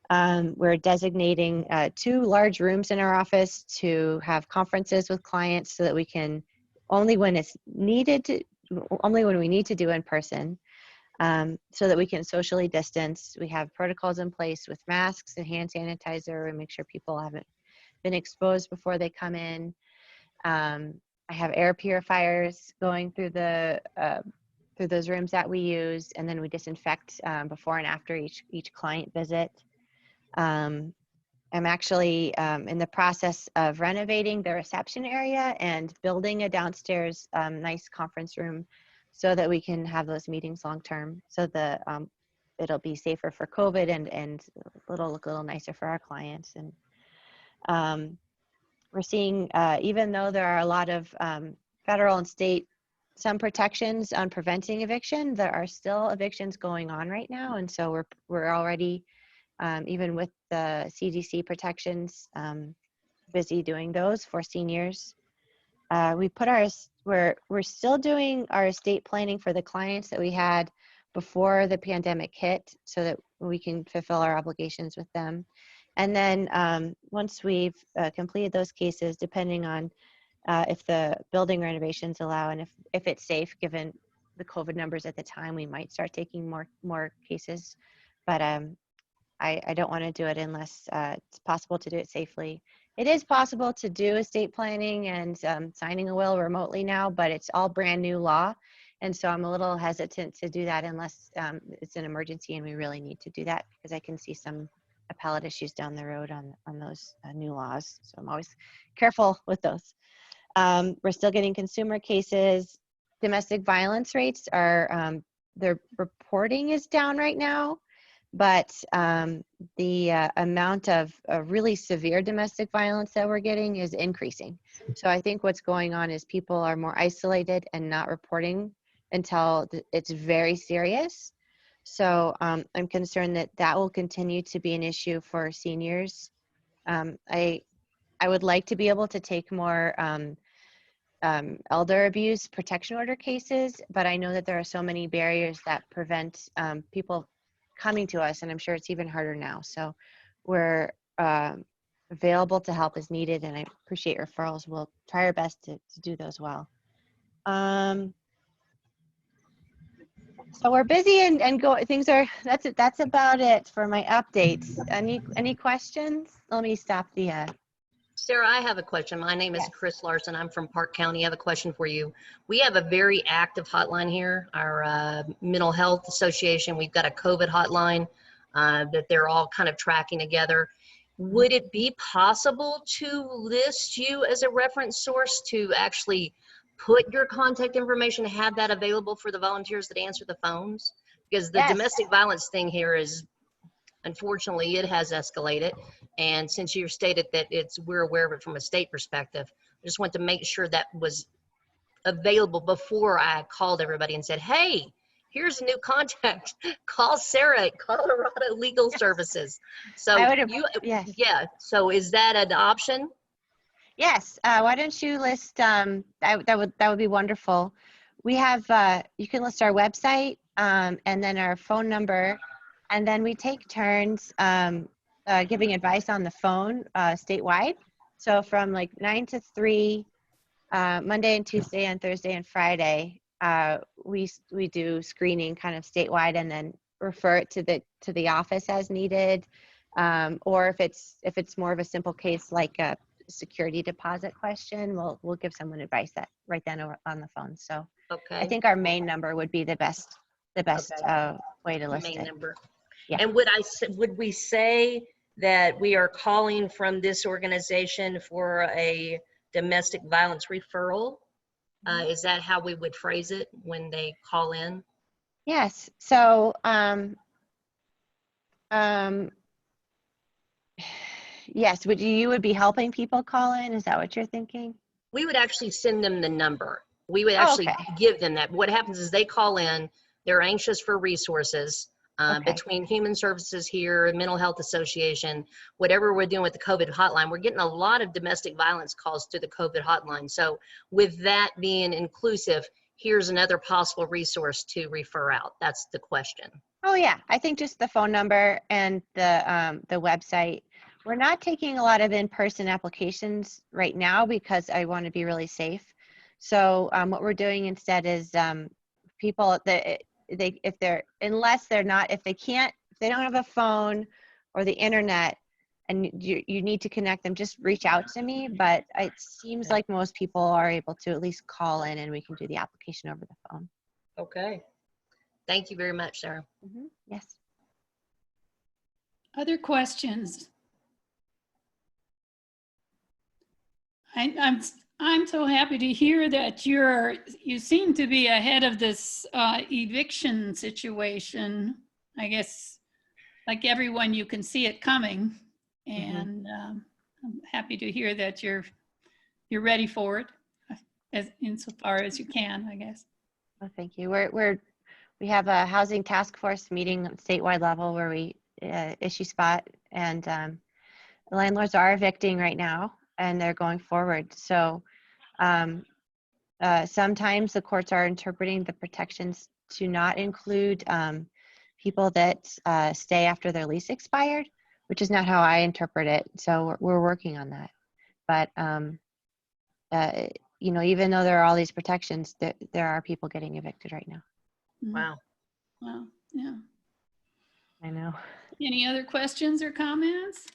We're designating 2 large rooms in our office to have conferences with clients so that we can, only when we need to do in person, so that we can socially distance. We have protocols in place with masks and hand sanitizer and make sure people haven't been exposed before they come in. I have air purifiers going through through those rooms that we use, and then we disinfect before and after each client visit. I'm actually in the process of renovating the reception area and building a downstairs nice conference room so that we can have those meetings long term. So it'll be safer for COVID and look a little nicer for our clients. And we're seeing, even though there are a lot of federal and state some protections on preventing eviction, there are still evictions going on right now, and so we're already even with the CDC protections, busy doing those for seniors. We're still doing our estate planning for the clients that we had before the pandemic hit, so that we can fulfill our obligations with them. And then once we've completed those cases, depending on if the building renovations allow and if it's safe, given the COVID numbers at the time, we might start taking more cases. But I don't want to do it unless it's possible to do it safely. It is possible to do estate planning and signing a will remotely now, but it's all brand new law. And so I'm a little hesitant to do that unless it's an emergency and we really need to do that, because I can see some appellate issues down the road on those new laws. So I'm always careful with those. We're still getting consumer cases. Domestic violence rates are, their reporting is down right now, but the amount of really severe domestic violence that we're getting is increasing. So I think what's going on is people are more isolated and not reporting until it's very serious. So I'm concerned that that will continue to be an issue for seniors. I would like to be able to take more elder abuse protection order cases, but I know that there are so many barriers that prevent people coming to us, and I'm sure it's even harder now. So we're available to help as needed, and I appreciate referrals. We'll try our best to do those well. So we're busy and go. Things are. That's about it for my updates. Any questions? Let me stop the. Sarah, I have a question. My name is Yes. Chris Larson. I'm from Park County. I have a question for you. We have a very active hotline here, our Mental Health Association. We've got a COVID hotline that they're all kind of tracking together. Would it be possible to list you as a reference source to actually put your contact information, have that available for the volunteers that answer the phones? Because the Yes. domestic violence thing here is, unfortunately, it has escalated. And since you stated that we're aware of it from a state perspective, I just want to make sure that was available before I called everybody and said, hey, here's a new contact. Call Sarah at Colorado Legal Services. So yes. yeah. So is that an option? Yes. Why don't you list? That would be wonderful. We have. You can list our website and then our phone number, and then we take turns giving advice on the phone statewide. So from like 9 to 3, Monday and Tuesday and Thursday and Friday, we do screening kind of statewide, and then refer it to the office as needed, or if it's more of a simple case like a security deposit question, we'll give someone advice that right then on the phone. So okay. I think our main number would be the best Okay. way to list Main it. number. Yeah. And would we say that we are calling from this organization for a domestic violence referral? Is that how we would phrase it when they call in? Yes. So yes, you would be helping people call in? Is that what you're thinking? We would actually send them the number. We would Oh, actually okay. give them that. What happens is they call in, they're anxious for resources Okay. between Human Services here, Mental Health Association, whatever we're doing with the COVID hotline. We're getting a lot of domestic violence calls to the COVID hotline. So with that being inclusive, here's another possible resource to refer out. That's the question. Oh yeah, I think just the phone number and the website. We're not taking a lot of in-person applications right now because I want to be really safe. So what we're doing instead is people that if they don't have a phone or the internet and you need to connect them, just reach out to me. But it seems like most people are able to at least call in and we can do the application over the phone. Okay. Thank you very much, Sarah. Mm-hmm. Yes. Other questions? I'm so happy to hear that you seem to be ahead of this eviction situation. I guess, like everyone, you can see it coming, and I'm happy to hear that you're ready for it, as insofar as you can, I guess. Well, thank you. We have a housing task force meeting at statewide level where we issue spot, and the landlords are evicting right now, and they're going forward. So sometimes the courts are interpreting the protections to not include people that stay after their lease expired, which is not how I interpret it. So we're working on that. But you know, even though there are all these protections, there are people getting evicted right now. Wow. Wow. Yeah. I know. Any other questions or comments?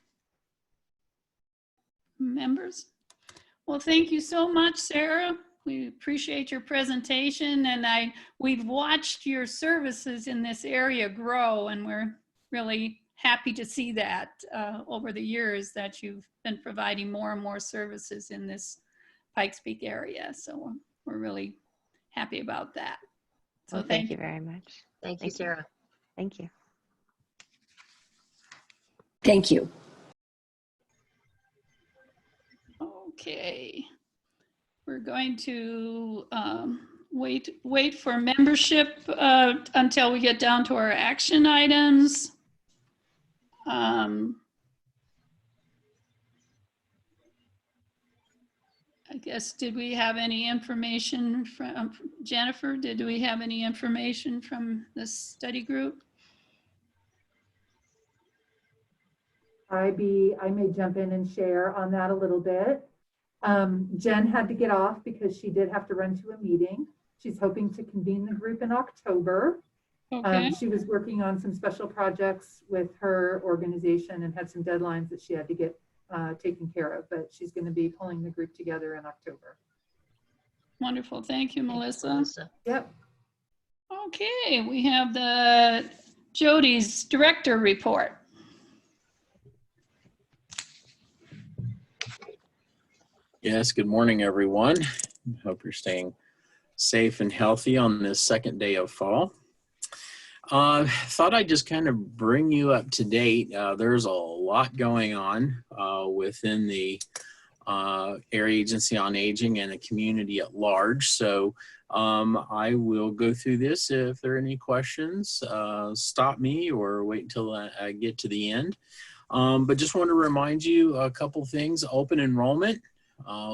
Members? Well, thank you so much, Sarah. We appreciate your presentation, and we've watched your services in this area grow, and we're really happy to see that over the years that you've been providing more and more services in this Pikes Peak area. So we're really happy about that. So Well, thank you very much. Thank you, Sarah. Thank you. Thank you. Okay. We're going to wait for membership until we get down to our action items. I guess, did we have any information from Jennifer? Did we have any information from this study group? I may jump in and share on that a little bit. Jen had to get off because she did have to run to a meeting. She's hoping to convene the group in October. Okay. She was working on some special projects with her organization and had some deadlines that she had to get taken care of, but she's going to be pulling the group together in October. Wonderful. Thank you, Melissa. Yep. Okay, we have the Jody's director report. Yes, good morning, everyone. Hope you're staying safe and healthy on this second day of fall. Thought I'd just kind of bring you up to date. There's a lot going on within the Area Agency on Aging and the community at large. So I will go through this. If there are any questions, stop me or wait until I get to the end. But just want to remind you a couple things. Open enrollment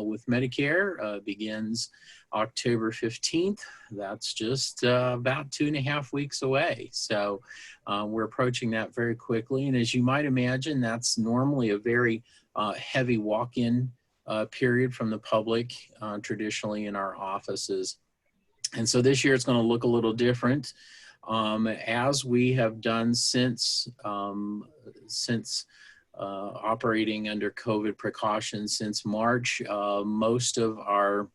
with Medicare begins October 15th. That's just about 2.5 weeks away. So we're approaching that very quickly. And as you might imagine, that's normally a very heavy walk-in period from the public, traditionally in our offices. And so this year it's going to look a little different. As we have done since operating under COVID precautions since March, most of our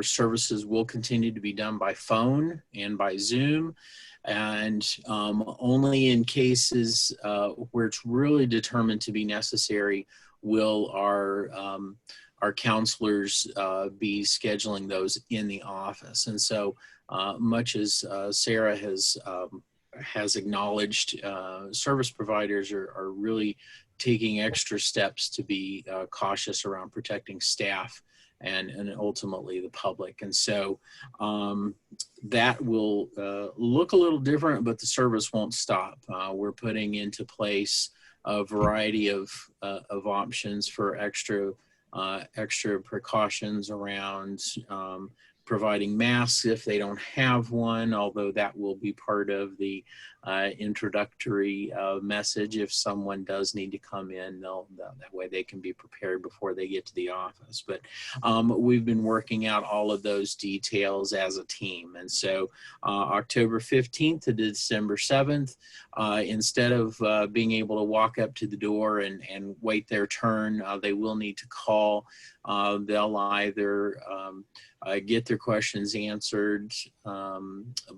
services will continue to be done by phone and by Zoom, and only in cases where it's really determined to be necessary will our counselors be scheduling those in the office. And so much as Sarah has acknowledged, service providers are really taking extra steps to be cautious around protecting staff and ultimately the public. And so that will look a little different, but the service won't stop. We're putting into place a variety of options for extra precautions around providing masks if they don't have one, although that will be part of the introductory message. If someone does need to come in, that way they can be prepared before they get to the office. But we've been working out all of those details as a team. And so October 15th to December 7th, instead of being able to walk up to the door and wait their turn, they will need to call. They'll either get their questions answered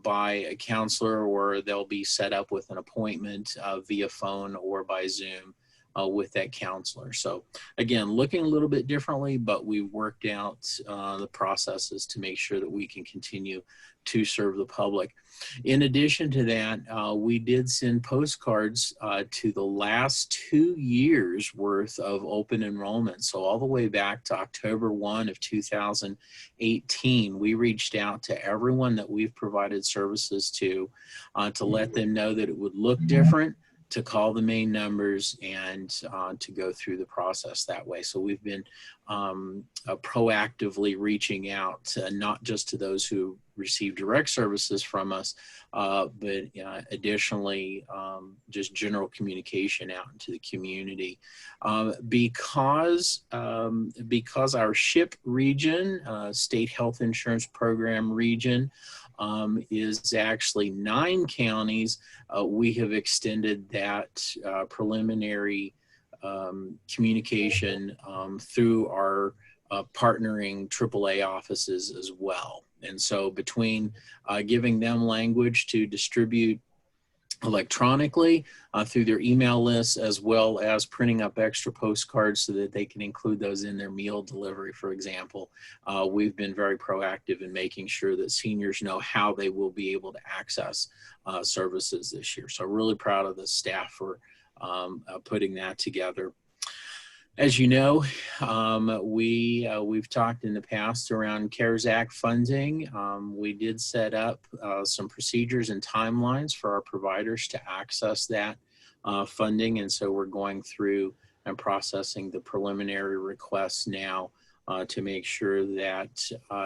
by a counselor, or they'll be set up with an appointment via phone or by Zoom with that counselor. So again, looking a little bit differently, but we worked out the processes to make sure that we can continue to serve the public. In addition to that, we did send postcards to the last 2 years worth of open enrollment. So all the way back to October 1 of 2018, we reached out to everyone that we've provided services to let them know that it would look different, to call the main numbers, and to go through the process that way. So we've been proactively reaching out not just to those who receive direct services from us, but additionally just general communication out into the community. Because our SHIP region, State Health Insurance Program region, is actually 9 counties, we have extended that preliminary communication through our partnering AAA offices as well. And so between giving them language to distribute electronically through their email lists, as well as printing up extra postcards so that they can include those in their meal delivery, for example, we've been very proactive in making sure that seniors know how they will be able to access services this year. So really proud of the staff for putting that together. As you know, we've talked in the past around CARES Act funding. We did set up some procedures and timelines for our providers to access that funding. And so we're going through and processing the preliminary requests now to make sure that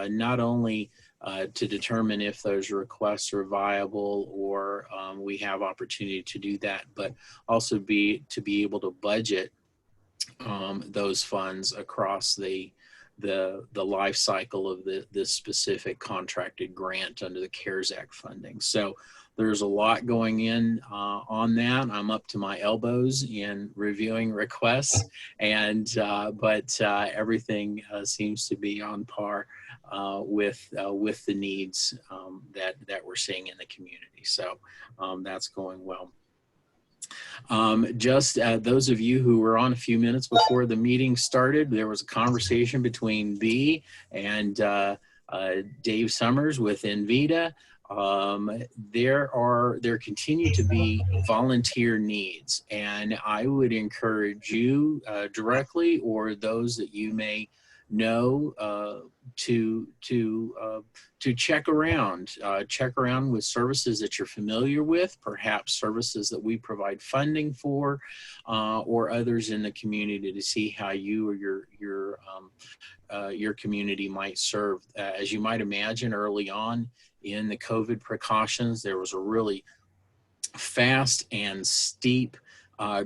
not only to determine if those requests are viable or we have opportunity to do that, but also to be able to budget those funds across the life cycle of this specific contracted grant under the CARES Act funding. So there's a lot going in on that. I'm up to my elbows in reviewing requests, and but everything seems to be on par with the needs that we're seeing in the community. So that's going well. Just those of you who were on a few minutes before the meeting started, there was a conversation between B and Dave Summers with Envita. There continue to be volunteer needs, and I would encourage you directly or those that you may know to check around with services that you're familiar with, perhaps services that we provide funding for, or others in the community, to see how you or your community might serve. As you might imagine, early on in the COVID precautions, there was a really fast and steep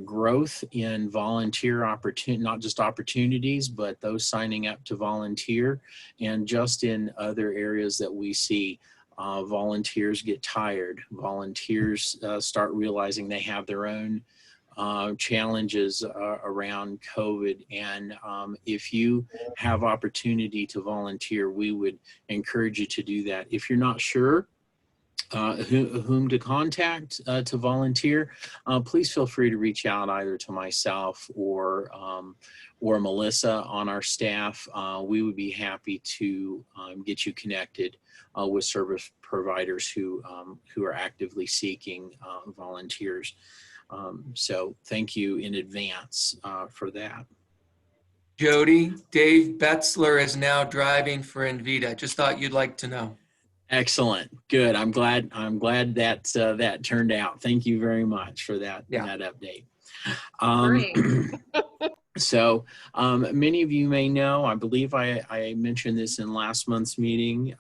growth in volunteer not just opportunities, but those signing up to volunteer. And just in other areas that we see, volunteers get tired. Volunteers start realizing they have their own challenges around COVID. And if you have opportunity to volunteer, we would encourage you to do that. If you're not sure whom to contact to volunteer, please feel free to reach out either to myself or Melissa on our staff. We would be happy to get you connected with service providers who are actively seeking volunteers. So thank you in advance for that. Jody, Dave Betzler is now driving for Envita. Just thought you'd like to know. Excellent. Good. I'm glad that that turned out. Thank you very much for that, that update. Great. So many of you may know, I believe I mentioned this in last month's meeting,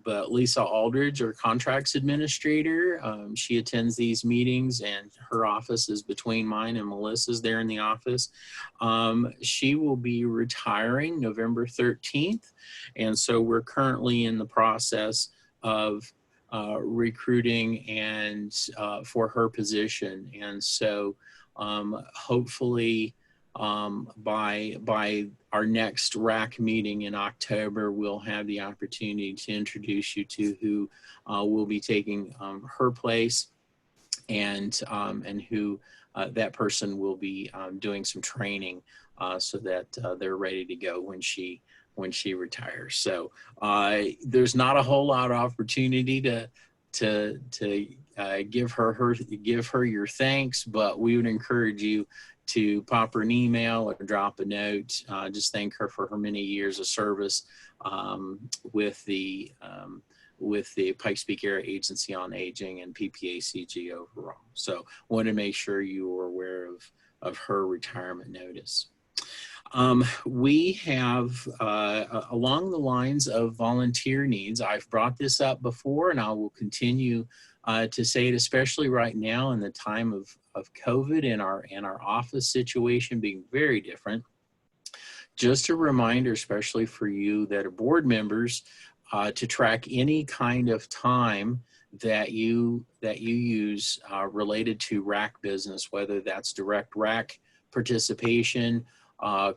but Lisa Aldridge, our contracts administrator, she attends these meetings, and her office is between mine and Melissa's there in the office. She will be retiring November 13th. And so we're currently in the process of recruiting and for her position. And so hopefully by our next RAC meeting in October, we'll have the opportunity to introduce you to who will be taking her place, and who that person will be doing some training so that they're ready to go when she retires. So there's not a whole lot of opportunity to give her your thanks, but we would encourage you to pop her an email or drop a note. Just thank her for her many years of service with the Pikes Peak Area Agency on Aging and PPACG overall. So want to make sure you are aware of her retirement notice. We have, along the lines of volunteer needs, I've brought this up before and I will continue to say it, especially right now in the time of COVID and our office situation being very different. Just a reminder, especially for you that are board members, to track any kind of time that you use related to RAC business, whether that's direct RAC participation,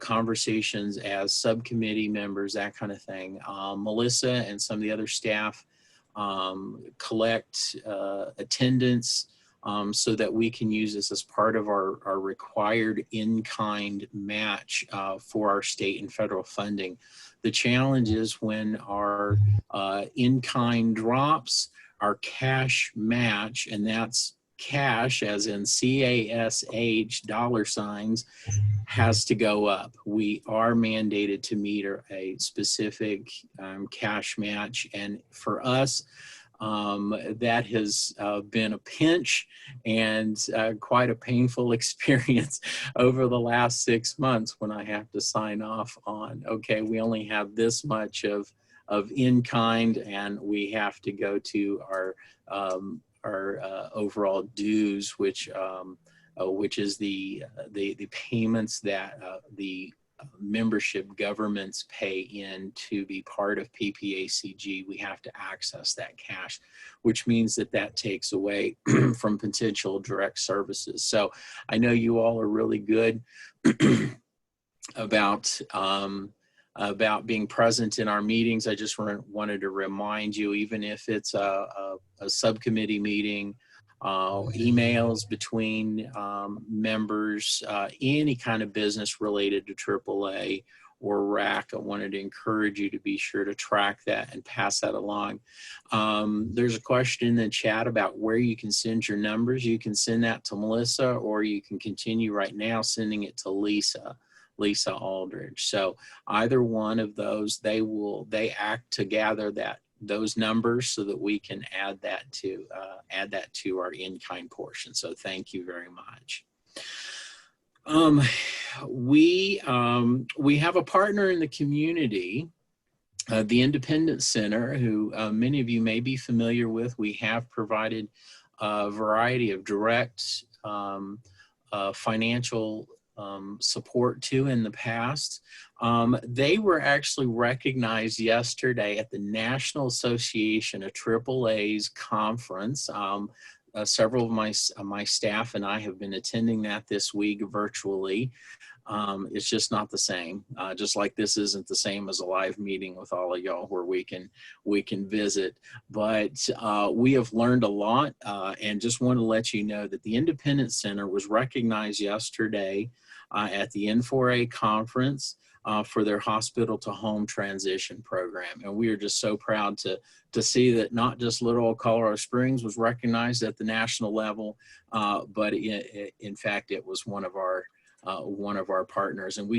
conversations as subcommittee members, that kind of thing. Melissa and some of the other staff collect attendance so that we can use this as part of our required in-kind match for our state and federal funding. The challenge is when our in-kind drops, our cash match, and that's cash as in CASH dollar signs, has to go up. We are mandated to meet a specific cash match, and for us, that has been a pinch and quite a painful experience over the last 6 months when I have to sign off on, okay, we only have this much of in-kind, and we have to go to our overall dues, which is the payments that the membership governments pay in to be part of PPACG. We have to access that cash, which means that takes away from potential direct services. So I know you all are really good about being present in our meetings. I just wanted to remind you, even if it's a subcommittee meeting, emails between members, any kind of business related to AAA or RAC, I wanted to encourage you to be sure to track that and pass that along. There's a question in the chat about where you can send your numbers. You can send that to Melissa, or you can continue right now sending it to Lisa Aldridge. So either one of those, they act to gather those numbers so that we can add that to our in-kind portion. So thank you very much. We have a partner in the community, the Independence Center, who many of you may be familiar with. We have provided a variety of direct financial support to in the past. They were actually recognized yesterday at the National Association of AAA's conference. Several of my staff and I have been attending that this week virtually. It's just not the same. Just like this isn't the same as a live meeting with all of y'all where we can visit. But we have learned a lot, and just want to let you know that the Independence Center was recognized yesterday at the N4A conference for their hospital to home transition program. And we are just so proud to see that not just little old Colorado Springs was recognized at the national level, but in fact, it was one of our partners. And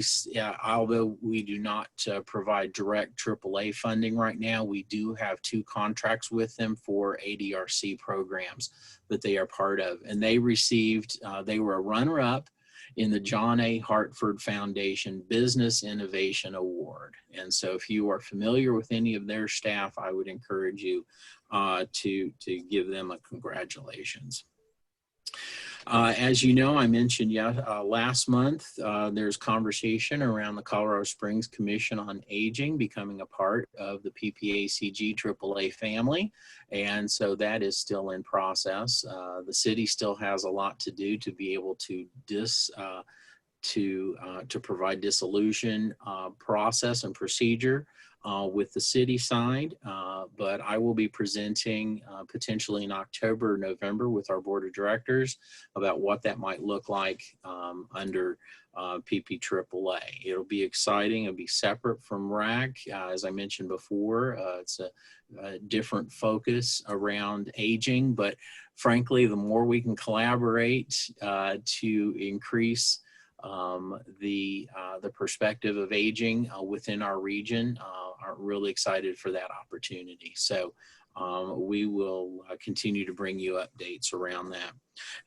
although we do not provide direct AAA funding right now, we do have 2 contracts with them for ADRC programs that they are part of. And they were a runner-up in the John A. Hartford Foundation Business Innovation Award. And so if you are familiar with any of their staff, I would encourage you to give them a congratulations. As you know, I mentioned last month, there's conversation around the Colorado Springs Commission on Aging becoming a part of the PPACG AAA family. And so that is still in process. The city still has a lot to do to be able to to provide dissolution process and procedure with the city side, but I will be presenting potentially in October or November with our board of directors about what that might look like under PPAAA. It'll be exciting. It'll be separate from RAC. As I mentioned before, it's a different focus around aging, but frankly, the more we can collaborate to increase the perspective of aging within our region, are really excited for that opportunity. So we will continue to bring you updates around that.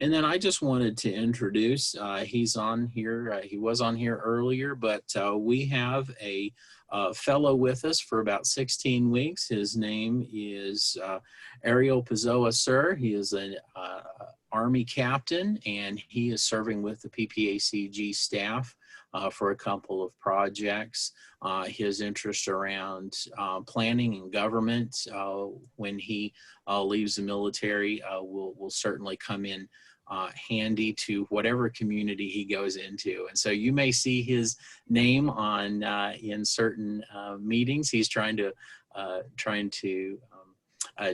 And then I just wanted to introduce, he's on here, he was on here earlier, but we have a fellow with us for about 16 weeks. His name is Ariel Pizzoa, sir. He is an Army captain, and he is serving with the PPACG staff for a couple of projects. His interest around planning and government when he leaves the military will certainly come in handy to whatever community he goes into. And so you may see his name on in certain meetings. He's trying to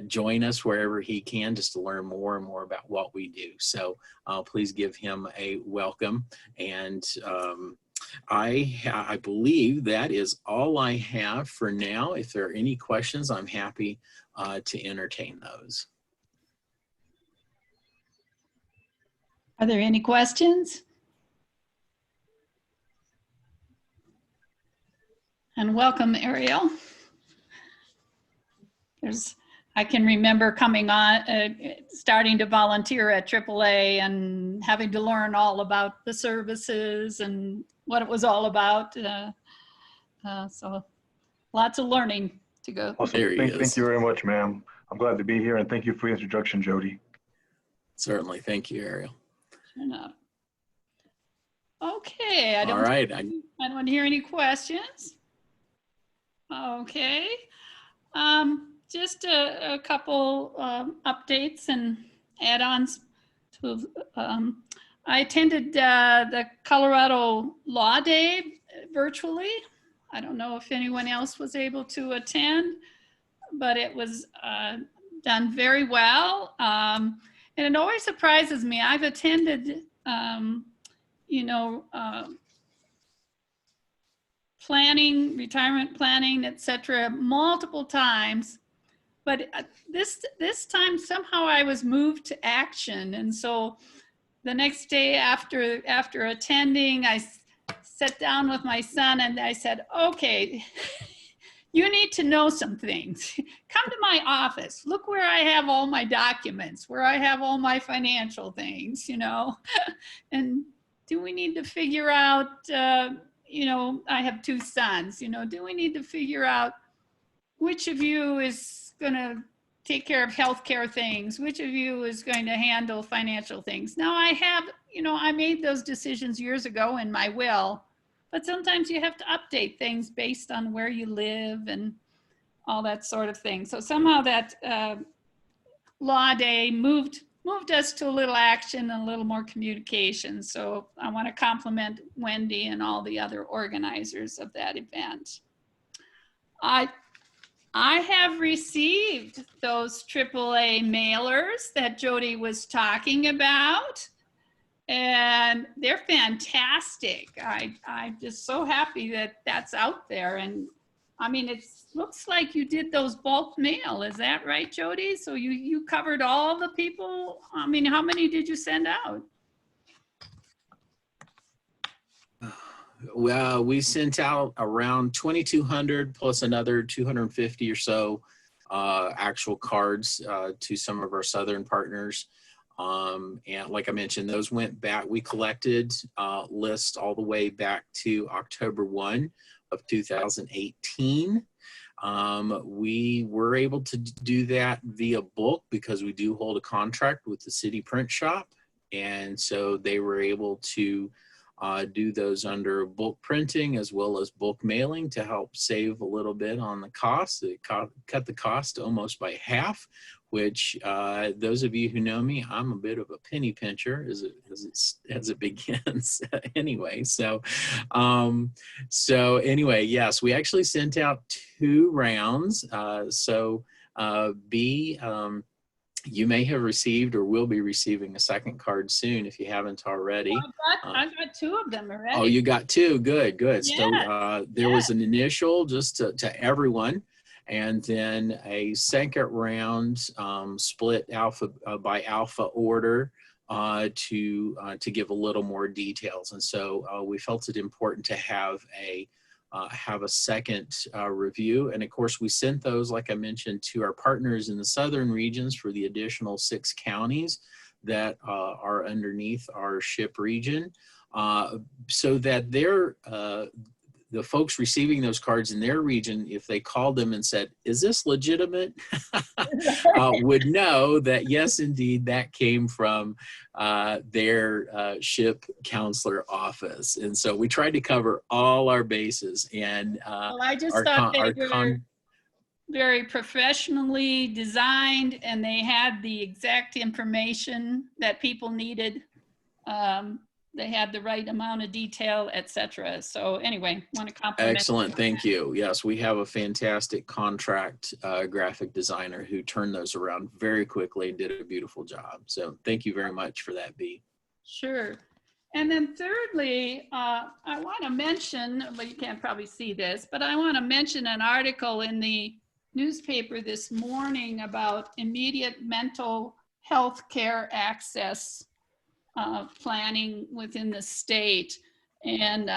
join us wherever he can, just to learn more and more about what we do. So please give him a welcome. And I believe that is all I have for now. If there are any questions, I'm happy to entertain those. Are there any questions? And welcome, Ariel. I can remember coming on, starting to volunteer at AAA and having to learn all about the services and what it was all about. So lots of learning to go. Awesome. Thank you very much, ma'am. I'm glad to be here, and thank you for your introduction, Jody. Certainly. Thank you, Ariel. Sure enough. Okay. I don't want to hear any questions. Okay. Just a couple updates and add-ons to, I attended the Colorado Law Day virtually. I don't know if anyone else was able to attend, but it was done very well. And it always surprises me. I've attended, planning, retirement planning, etc., multiple times. But this time somehow I was moved to action. And so the next day after attending, I sat down with my son and I said, okay, you need to know some things. Come to my office. Look where I have all my documents, where I have all my financial things, and do we need to figure out, I have two sons, do we need to figure out which of you is going to take care of healthcare things, which of you is going to handle financial things. Now I have, I made those decisions years ago in my will, but sometimes you have to update things based on where you live and all that sort of thing. So somehow that law day moved us to a little action and a little more communication. So I want to compliment Wendy and all the other organizers of that event. I have received those AAA mailers that Jody was talking about, and they're fantastic. I'm just so happy that that's out there. And I mean, it looks like you did those bulk mail. Is that right, Jody? So you covered all the people? I mean, how many did you send out? Well, we sent out around 2,200 plus another 250 or so actual cards to some of our southern partners. And like I mentioned, those went back. We collected lists all the way back to October 1 of 2018. We were able to do that via bulk because we do hold a contract with the city print shop. And so they were able to do those under bulk printing as well as bulk mailing to help save a little bit on the cost. It cut the cost almost by half, which those of you who know me, I'm a bit of a penny pincher as it begins anyway. So anyway, yes, we actually sent out 2 rounds. B, you may have received or will be receiving a second card soon if you haven't already. Well, I got 2 of them already. Oh, you got 2. Good. Yes. So there was an initial just to everyone, and then a second round split alpha by alpha order to give a little more details. And so we felt it important to have a second review. And of course, we sent those, like I mentioned, to our partners in the southern regions for the additional 6 counties that are underneath our SHIP region, so that the folks receiving those cards in their region, if they called them and said, is this legitimate? Would know that, yes, indeed, that came from their SHIP counselor office. And so we tried to cover all our bases. And well, I just thought they were very professionally designed, and they had the exact information that people needed. They had the right amount of detail, etc. So anyway, want to compliment. Excellent, thank you. Yes, we have a fantastic contract graphic designer who turned those around very quickly and did a beautiful job. So thank you very much for that, B. Sure. And then thirdly, I want to mention, well, you can't probably see this, but I want to mention an article in the newspaper this morning about immediate mental health care access planning within the state. And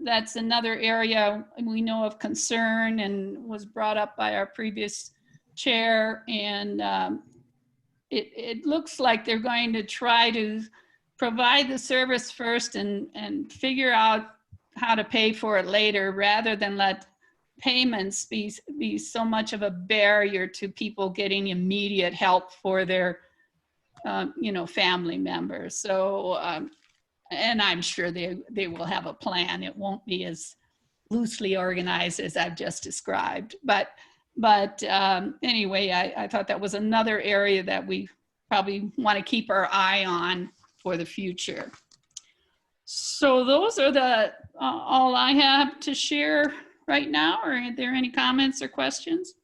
that's another area we know of concern and was brought up by our previous chair. And it looks like they're going to try to provide the service first and figure out how to pay for it later, rather than let payments be so much of a barrier to people getting immediate help for their family members. So, and I'm sure they will have a plan. It won't be as loosely organized as I've just described. But anyway, I thought that was another area that we probably want to keep our eye on for the future. So those are all I have to share right now. Or are there any comments or questions?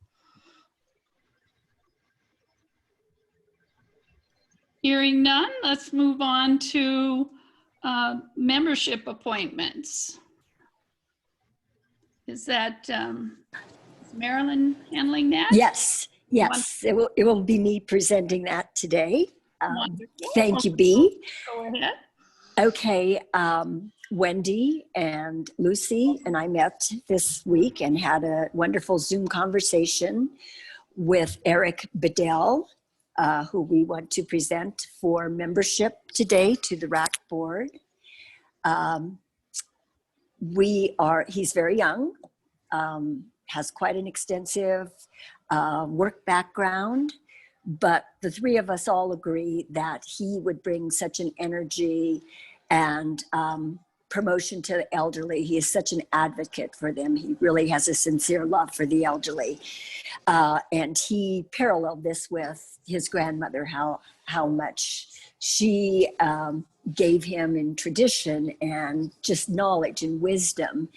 Hearing none, let's move on to membership appointments. Is that is Marilyn handling that? Yes. It will be me presenting that today. Thank you, B. Go ahead. Okay, Wendy and Lucy and I met this week and had a wonderful Zoom conversation with Eric Bedell, who we want to present for membership today to the RAC board. He's very young, has quite an extensive work background, but the 3 of us all agree that he would bring such an energy and promotion to the elderly. He is such an advocate for them. He really has a sincere love for the elderly. And he paralleled this with his grandmother, how much she gave him in tradition and just knowledge and wisdom.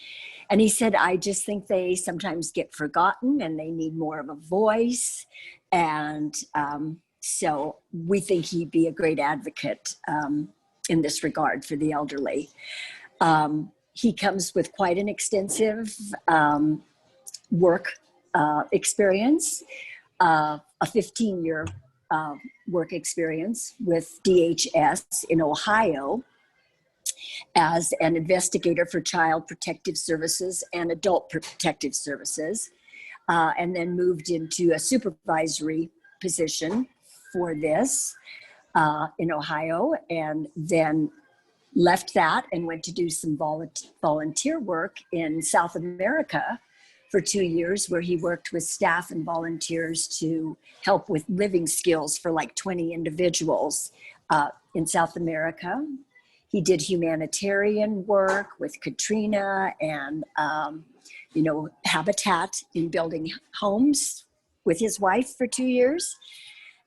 And he said, I just think they sometimes get forgotten and they need more of a voice. And so we think he'd be a great advocate in this regard for the elderly. He comes with quite an extensive work experience, a 15-year work experience with DHS in Ohio as an investigator for Child Protective Services and Adult Protective Services, and then moved into a supervisory position for this in Ohio, and then left that and went to do some volunteer work in South America for 2 years, where he worked with staff and volunteers to help with living skills for like 20 individuals in South America. He did humanitarian work with Katrina and, Habitat in building homes with his wife for 2 years,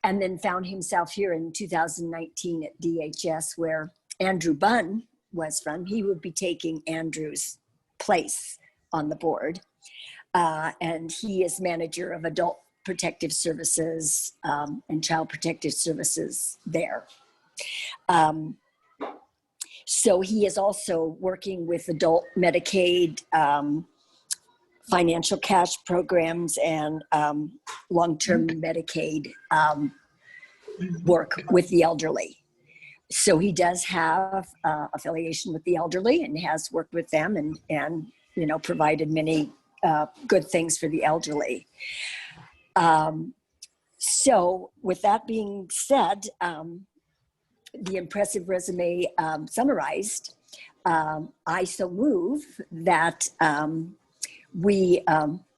and then found himself here in 2019 at DHS, where Andrew Bunn was from. He would be taking Andrew's place on the board. And he is manager of adult protective services and child protective services there. So he is also working with adult Medicaid, financial cash programs, and long-term Medicaid work with the elderly. So he does have affiliation with the elderly and has worked with them and provided many good things for the elderly. So with that being said, the impressive resume summarized, I so move that we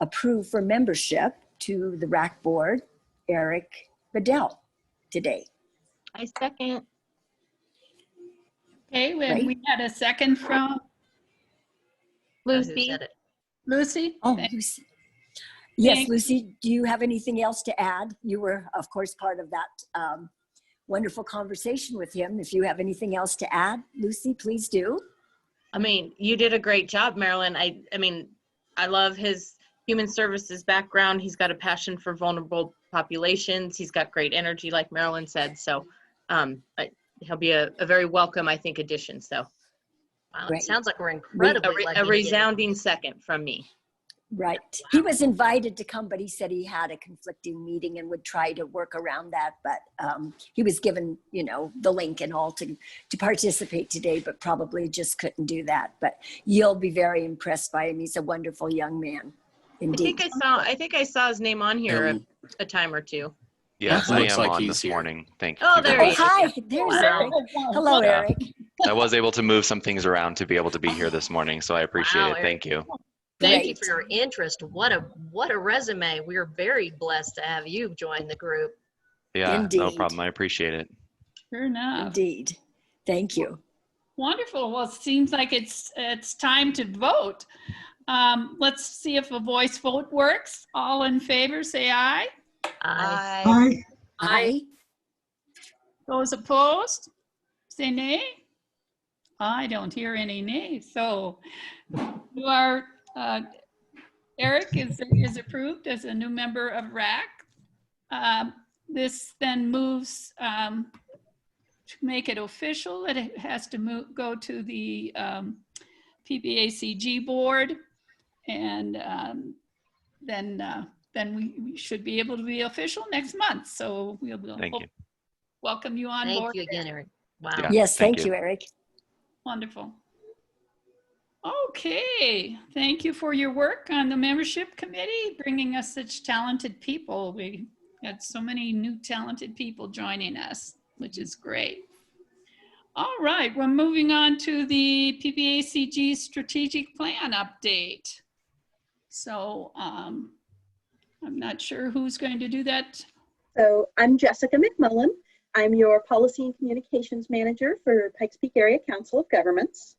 approve for membership to the RAC board, Eric Bedell today. I second. Okay, we had a second from Lucy. Lucy? Oh, Lucy. Yes, Lucy, do you have anything else to add? You were, of course, part of that wonderful conversation with him. If you have anything else to add, Lucy, please do. I mean, you did a great job, Marilyn. I mean, I love his human services background. He's got a passion for vulnerable populations. He's got great energy, like Marilyn said. So he'll be a very welcome, I think, addition. So wow, it sounds like we're incredibly lucky. A resounding second from me. Right. He was invited to come, but he said he had a conflicting meeting and would try to work around that. But he was given, the link and all to participate today, but probably just couldn't do that. But you'll be very impressed by him. He's a wonderful young man. Indeed. I think I saw his name on here a time or two. Yes, I Looks am like on he's this here. morning. Thank you. Oh, there he is. Hi, there's Eric. Hello, Eric. I was able to move some things around to be able to be here this morning, so I appreciate it. Thank you. Thank you for your interest. What a resume. We're very blessed to have you join the group. Yeah, Indeed. no problem. I appreciate it. Sure enough. Indeed. Thank you. Wonderful. Well, it seems like it's time to vote. Let's see if a voice vote works. All in favor, say aye. Aye. Aye. Aye. Those opposed, say nay. I don't hear any nays. So you are, Eric is approved as a new member of RAC. This then moves to make it official. It has to go to the PBACG board, and then we should be able to be official next month. So we'll welcome you on board. Thank you again, Eric. Wow. Yeah, yes, thank you, Eric. Wonderful. Okay, thank you for your work on the membership committee, bringing us such talented people. We had so many new talented people joining us, which is great. All right, we're moving on to the PBACG strategic plan update. So I'm not sure who's going to do that. So I'm Jessica McMullen. I'm your Policy and Communications Manager for Pikes Peak Area Council of Governments.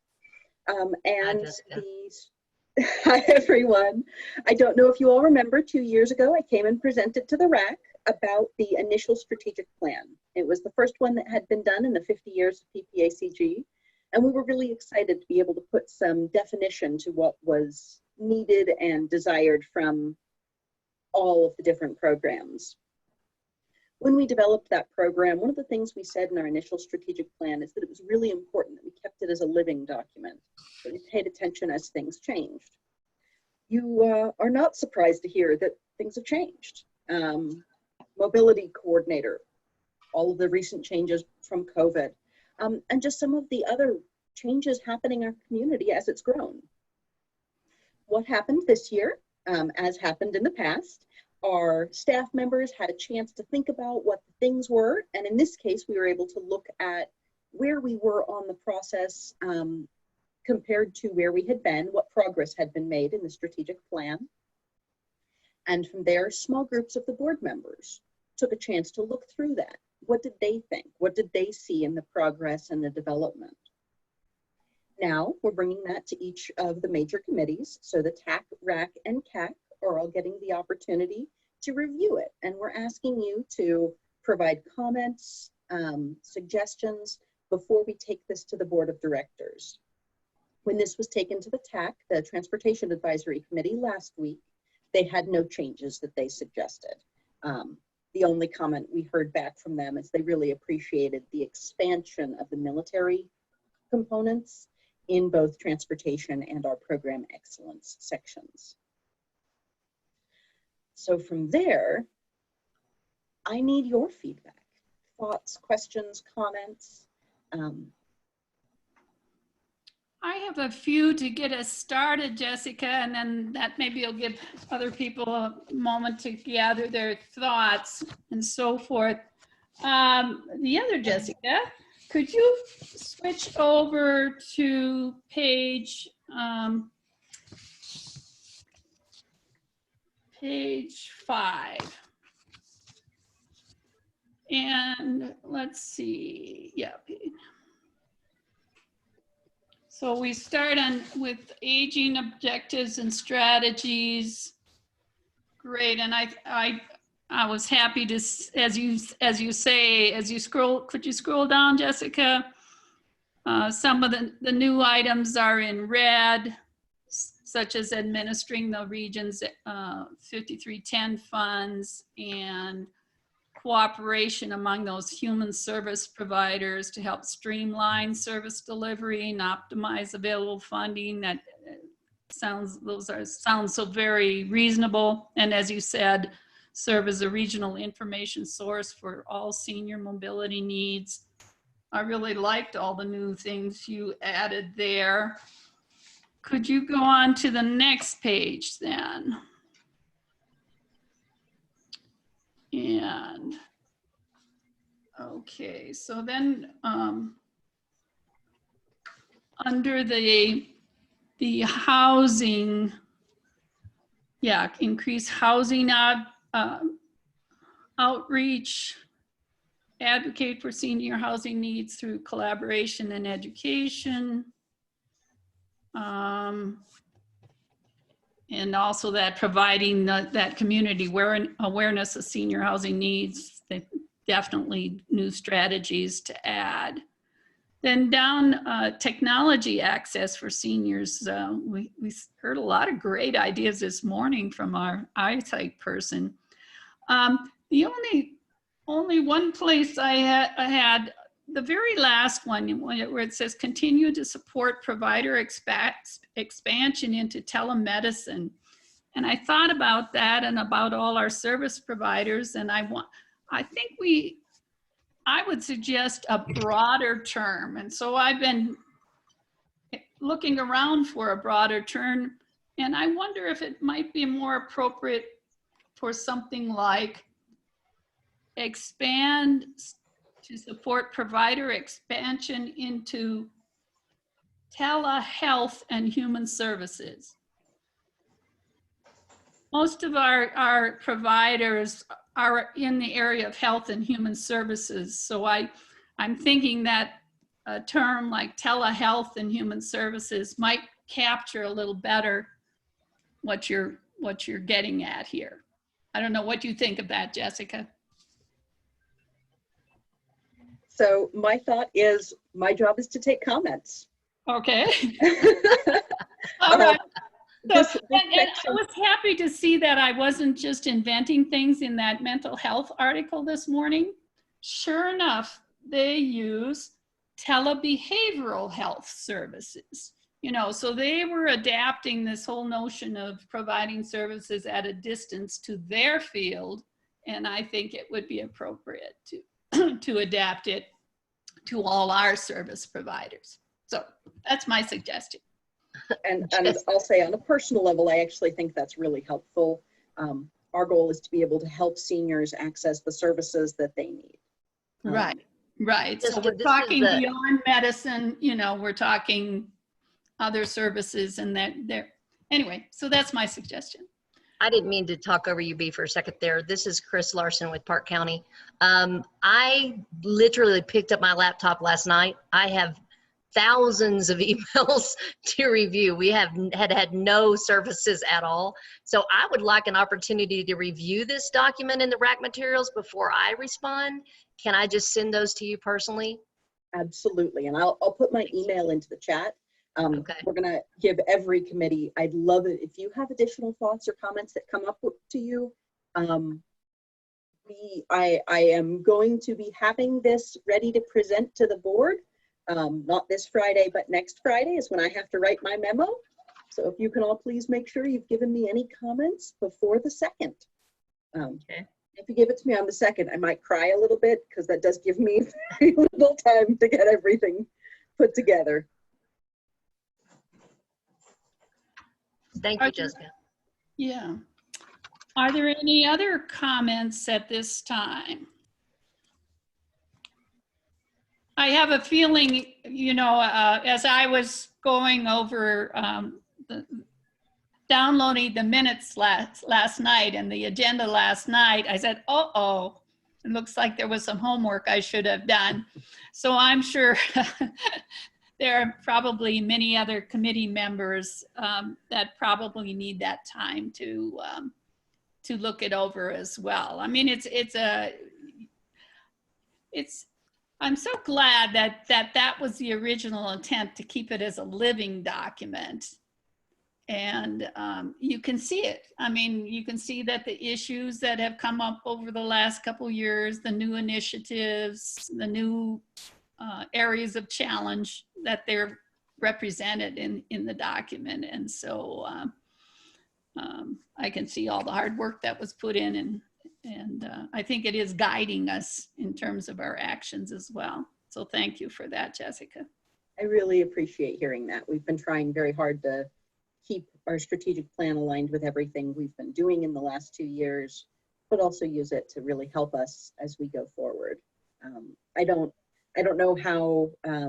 Hi, everyone. I don't know if you all remember, 2 years ago, I came and presented to the RAC about the initial strategic plan. It was the first one that had been done in the 50 years of PPACG, and we were really excited to be able to put some definition to what was needed and desired from all of the different programs. When we developed that program, one of the things we said in our initial strategic plan is that it was really important that we kept it as a living document, that we paid attention as things changed. You are not surprised to hear that things have changed. Mobility coordinator, all of the recent changes from COVID, and just some of the other changes happening in our community as it's grown. What happened this year, as happened in the past, our staff members had a chance to think about what the things were, and in this case, we were able to look at where we were on the process compared to where we had been, what progress had been made in the strategic plan. And from there, small groups of the board members took a chance to look through that. What did they think? What did they see in the progress and the development? Now we're bringing that to each of the major committees. So the TAC, RAC, and CAC are all getting the opportunity to review it. And we're asking you to provide comments, suggestions before we take this to the board of directors. When this was taken to the TAC, the Transportation Advisory Committee last week, they had no changes that they suggested. The only comment we heard back from them is they really appreciated the expansion of the military components in both transportation and our program excellence sections. So from there, I need your feedback, thoughts, questions, comments. I have a few to get us started, Jessica, and then that maybe will give other people a moment to gather their thoughts and so forth. The other Jessica, could you switch over to page 5? And let's see, yeah. So we start with aging objectives and strategies. Great, and I was happy to, as you say, as you scroll, could you scroll down, Jessica? Some of the new items are in red, such as administering the region's 5310 funds and cooperation among those human service providers to help streamline service delivery and optimize available funding. That sounds so very reasonable. And as you said, serve as a regional information source for all senior mobility needs. I really liked all the new things you added there. Could you go on to the next page then? And okay, so then under the housing, yeah, increase housing outreach, advocate for senior housing needs through collaboration and education. And also that providing that community awareness of senior housing needs, definitely new strategies to add. Then down technology access for seniors. We heard a lot of great ideas this morning from our eyesight person. The only one place I had the very last one where it says continue to support provider expansion into telemedicine. And I thought about that and about all our service providers. And I would suggest a broader term. And so I've been looking around for a broader term. And I wonder if it might be more appropriate for something like expand to support provider expansion into telehealth and human services. Most of our providers are in the area of health and human services. So I'm thinking that a term like telehealth and human services might capture a little better what you're getting at here. I don't know what you think of that, Jessica. So my thought is my job is to take comments. Okay. All right. So, and I was happy to see that I wasn't just inventing things in that mental health article this morning. Sure enough, they use telebehavioral health services. You know, so they were adapting this whole notion of providing services at a distance to their field. And I think it would be appropriate to adapt it to all our service providers. So that's my suggestion. And I'll say on a personal level, I actually think that's really helpful. Our goal is to be able to help seniors access the services that they need. Right. So we're talking beyond medicine, you know, we're talking other services and anyway, so that's my suggestion. I didn't mean to talk over you, B, for a second there. This is Chris Larson with Park County. I literally picked up my laptop last night. I have thousands of emails to review. We have had no services at all. So I would like an opportunity to review this document in the RAC materials before I respond. Can I just send those to you personally? Absolutely. And I'll put my email into the chat. Okay. We're going to give every committee, I'd love it if you have additional thoughts or comments that come up to you. I am going to be having this ready to present to the board. Not this Friday, but next Friday is when I have to write my memo. So if you can all please make sure you've given me any comments before the 2nd. Okay. If you give it to me on the 2nd, I might cry a little bit because that does give me very little time to get everything put together. Thank you, Jessica. Yeah. Are there any other comments at this time? I have a feeling, you know, as I was going over downloading the minutes last night and the agenda last night, I said, uh-oh, it looks like there was some homework I should have done. So I'm sure there are probably many other committee members that probably need that time to look it over as well. I mean, I'm so glad that was the original intent, to keep it as a living document. And you can see it. I mean, you can see that the issues that have come up over the last couple of years, the new initiatives, the new areas of challenge, that they're represented in the document. And so I can see all the hard work that was put in, and I think it is guiding us in terms of our actions as well. So thank you for that, Jessica. I really appreciate hearing that. We've been trying very hard to keep our strategic plan aligned with everything we've been doing in the last 2 years, but also use it to really help us as we go forward. I don't know how, I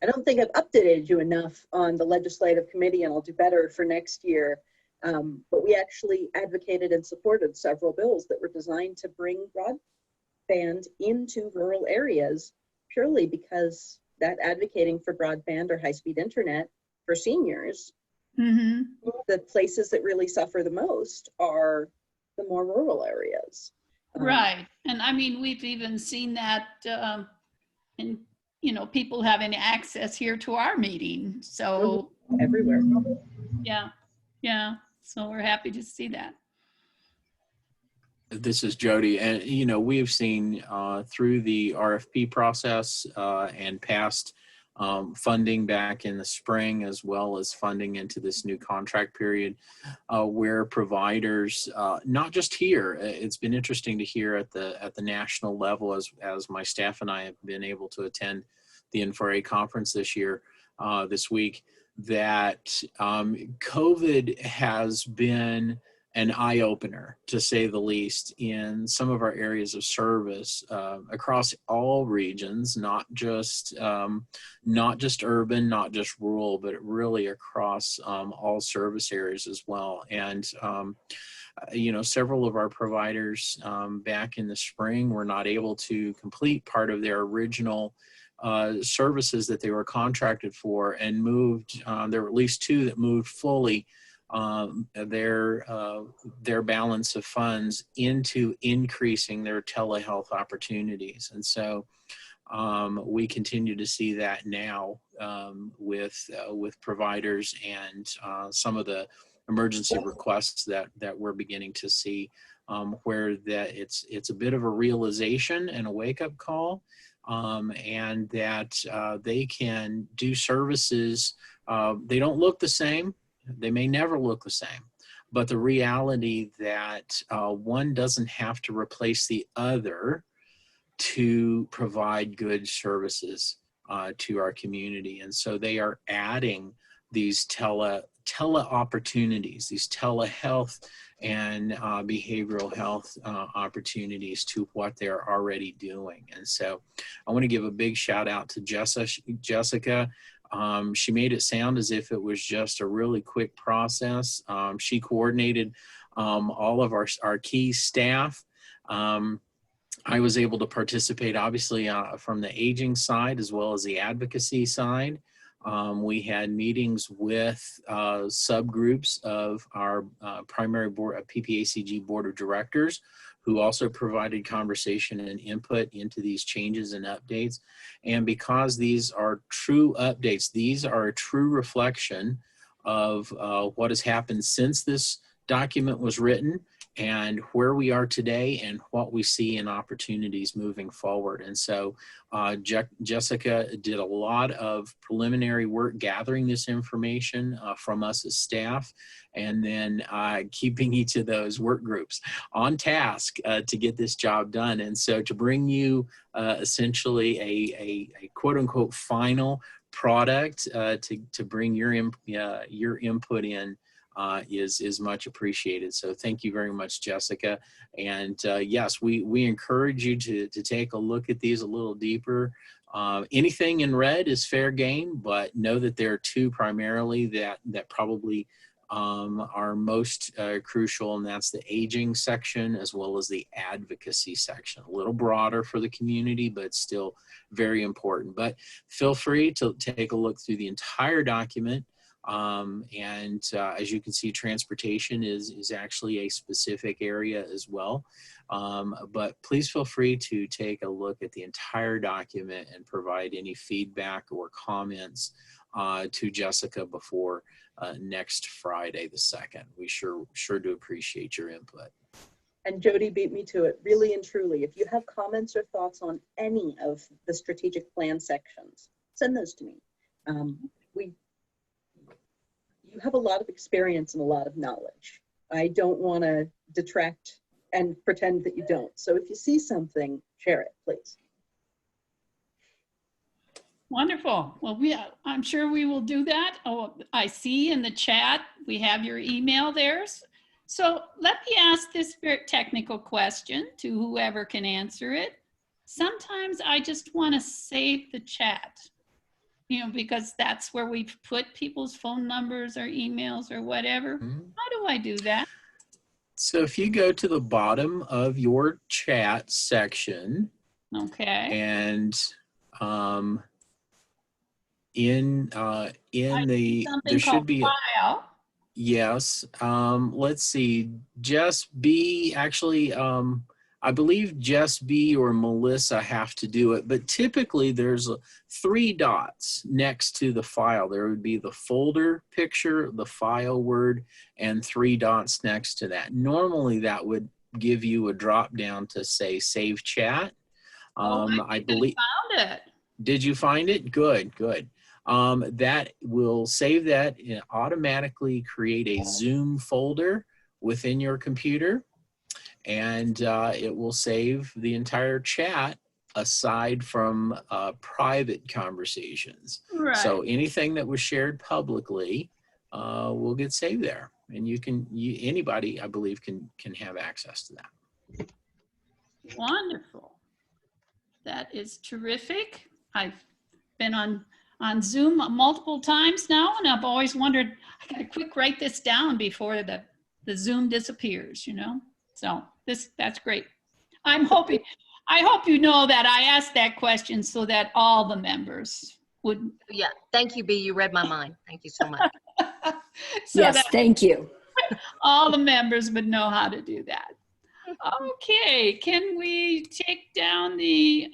don't think I've updated you enough on the legislative committee, and I'll do better for next year. But we actually advocated and supported several bills that were designed to bring broadband into rural areas, purely because that advocating for broadband or high-speed internet for seniors, the places that really suffer the most are the more rural areas. Right. And I mean, we've even seen that in, you know, people having access here to our meeting. So everywhere. Yeah. Yeah. So we're happy to see that. This is Jody, and you know, we have seen through the RFP process and past funding back in the spring, as well as funding into this new contract period, where providers, not just here, it's been interesting to hear at the national level, as my staff and I have been able to attend the N4A conference this week, that COVID has been an eye-opener, to say the least, in some of our areas of service across all regions, not just urban, not just rural, but really across all service areas as well. And you know, several of our providers back in the spring were not able to complete part of their original services that they were contracted for, and moved. There were at least 2 that moved fully their balance of funds into increasing their telehealth opportunities. And so we continue to see that now with providers and some of the emergency requests that we're beginning to see, where that it's a bit of a realization and a wake-up call, and that they can do services. They don't look the same. They may never look the same, but the reality that one doesn't have to replace the other to provide good services to our community. And so they are adding these tele opportunities, these telehealth and behavioral health opportunities to what they're already doing. And so I want to give a big shout out to Jessica. She made it sound as if it was just a really quick process. She coordinated all of our key staff I was able to participate, obviously, from the aging side as well as the advocacy side. We had meetings with subgroups of our primary board, PPACG Board of Directors, who also provided conversation and input into these changes and updates. And because these are true updates, these are a true reflection of what has happened since this document was written, and where we are today and what we see in opportunities moving forward. And so Jessica did a lot of preliminary work gathering this information from us as staff, and then keeping each of those work groups on task to get this job done. And so to bring you essentially a quote unquote final product to bring your input in is much appreciated. So thank you very much, Jessica. And yes, we encourage you to take a look at these a little deeper. Anything in red is fair game, but know that there are two primarily that probably are most crucial, and that's the aging section as well as the advocacy section. A little broader for the community, but still very important. But feel free to take a look through the entire document. As you can see, transportation is actually a specific area as well. But please feel free to take a look at the entire document and provide any feedback or comments to Jessica before next Friday the 2nd. We sure do appreciate your input. And Jody beat me to it, really and truly. If you have comments or thoughts on any of the strategic plan sections, send those to me. You have a lot of experience and a lot of knowledge. I don't want to detract and pretend that you don't. So if you see something, share it, please. Wonderful. Well, I'm sure we will do that. Oh, I see in the chat, we have your email there. So let me ask this very technical question to whoever can answer it. Sometimes I just want to save the chat, because that's where we put people's phone numbers or emails or whatever. How do I do that? So if you go to the bottom of your chat section, okay, and there should be file. Yes. Let's see. Jess B, actually, I believe Jess B or Melissa have to do it, but typically there's 3 dots next to the file. There would be the folder picture, the file word, and 3 dots next to that. Normally that would give you a drop down to say save chat. I believe I found it. Did you find it? Good, good. That will save that and automatically create a Zoom folder within your computer, and it will save the entire chat aside from private conversations. Right. So anything that was shared publicly will get saved there, and anybody, I believe, can have access to that. Wonderful. That is terrific. I've been on Zoom multiple times now, and I've always wondered, I gotta quick write this down before the Zoom disappears, So that's great. I hope you know that I asked that question so that all the members would. Yeah, thank you, B. You read my mind. Thank you so much. Yes, thank you. All the members would know how to do that. Okay, can we take down the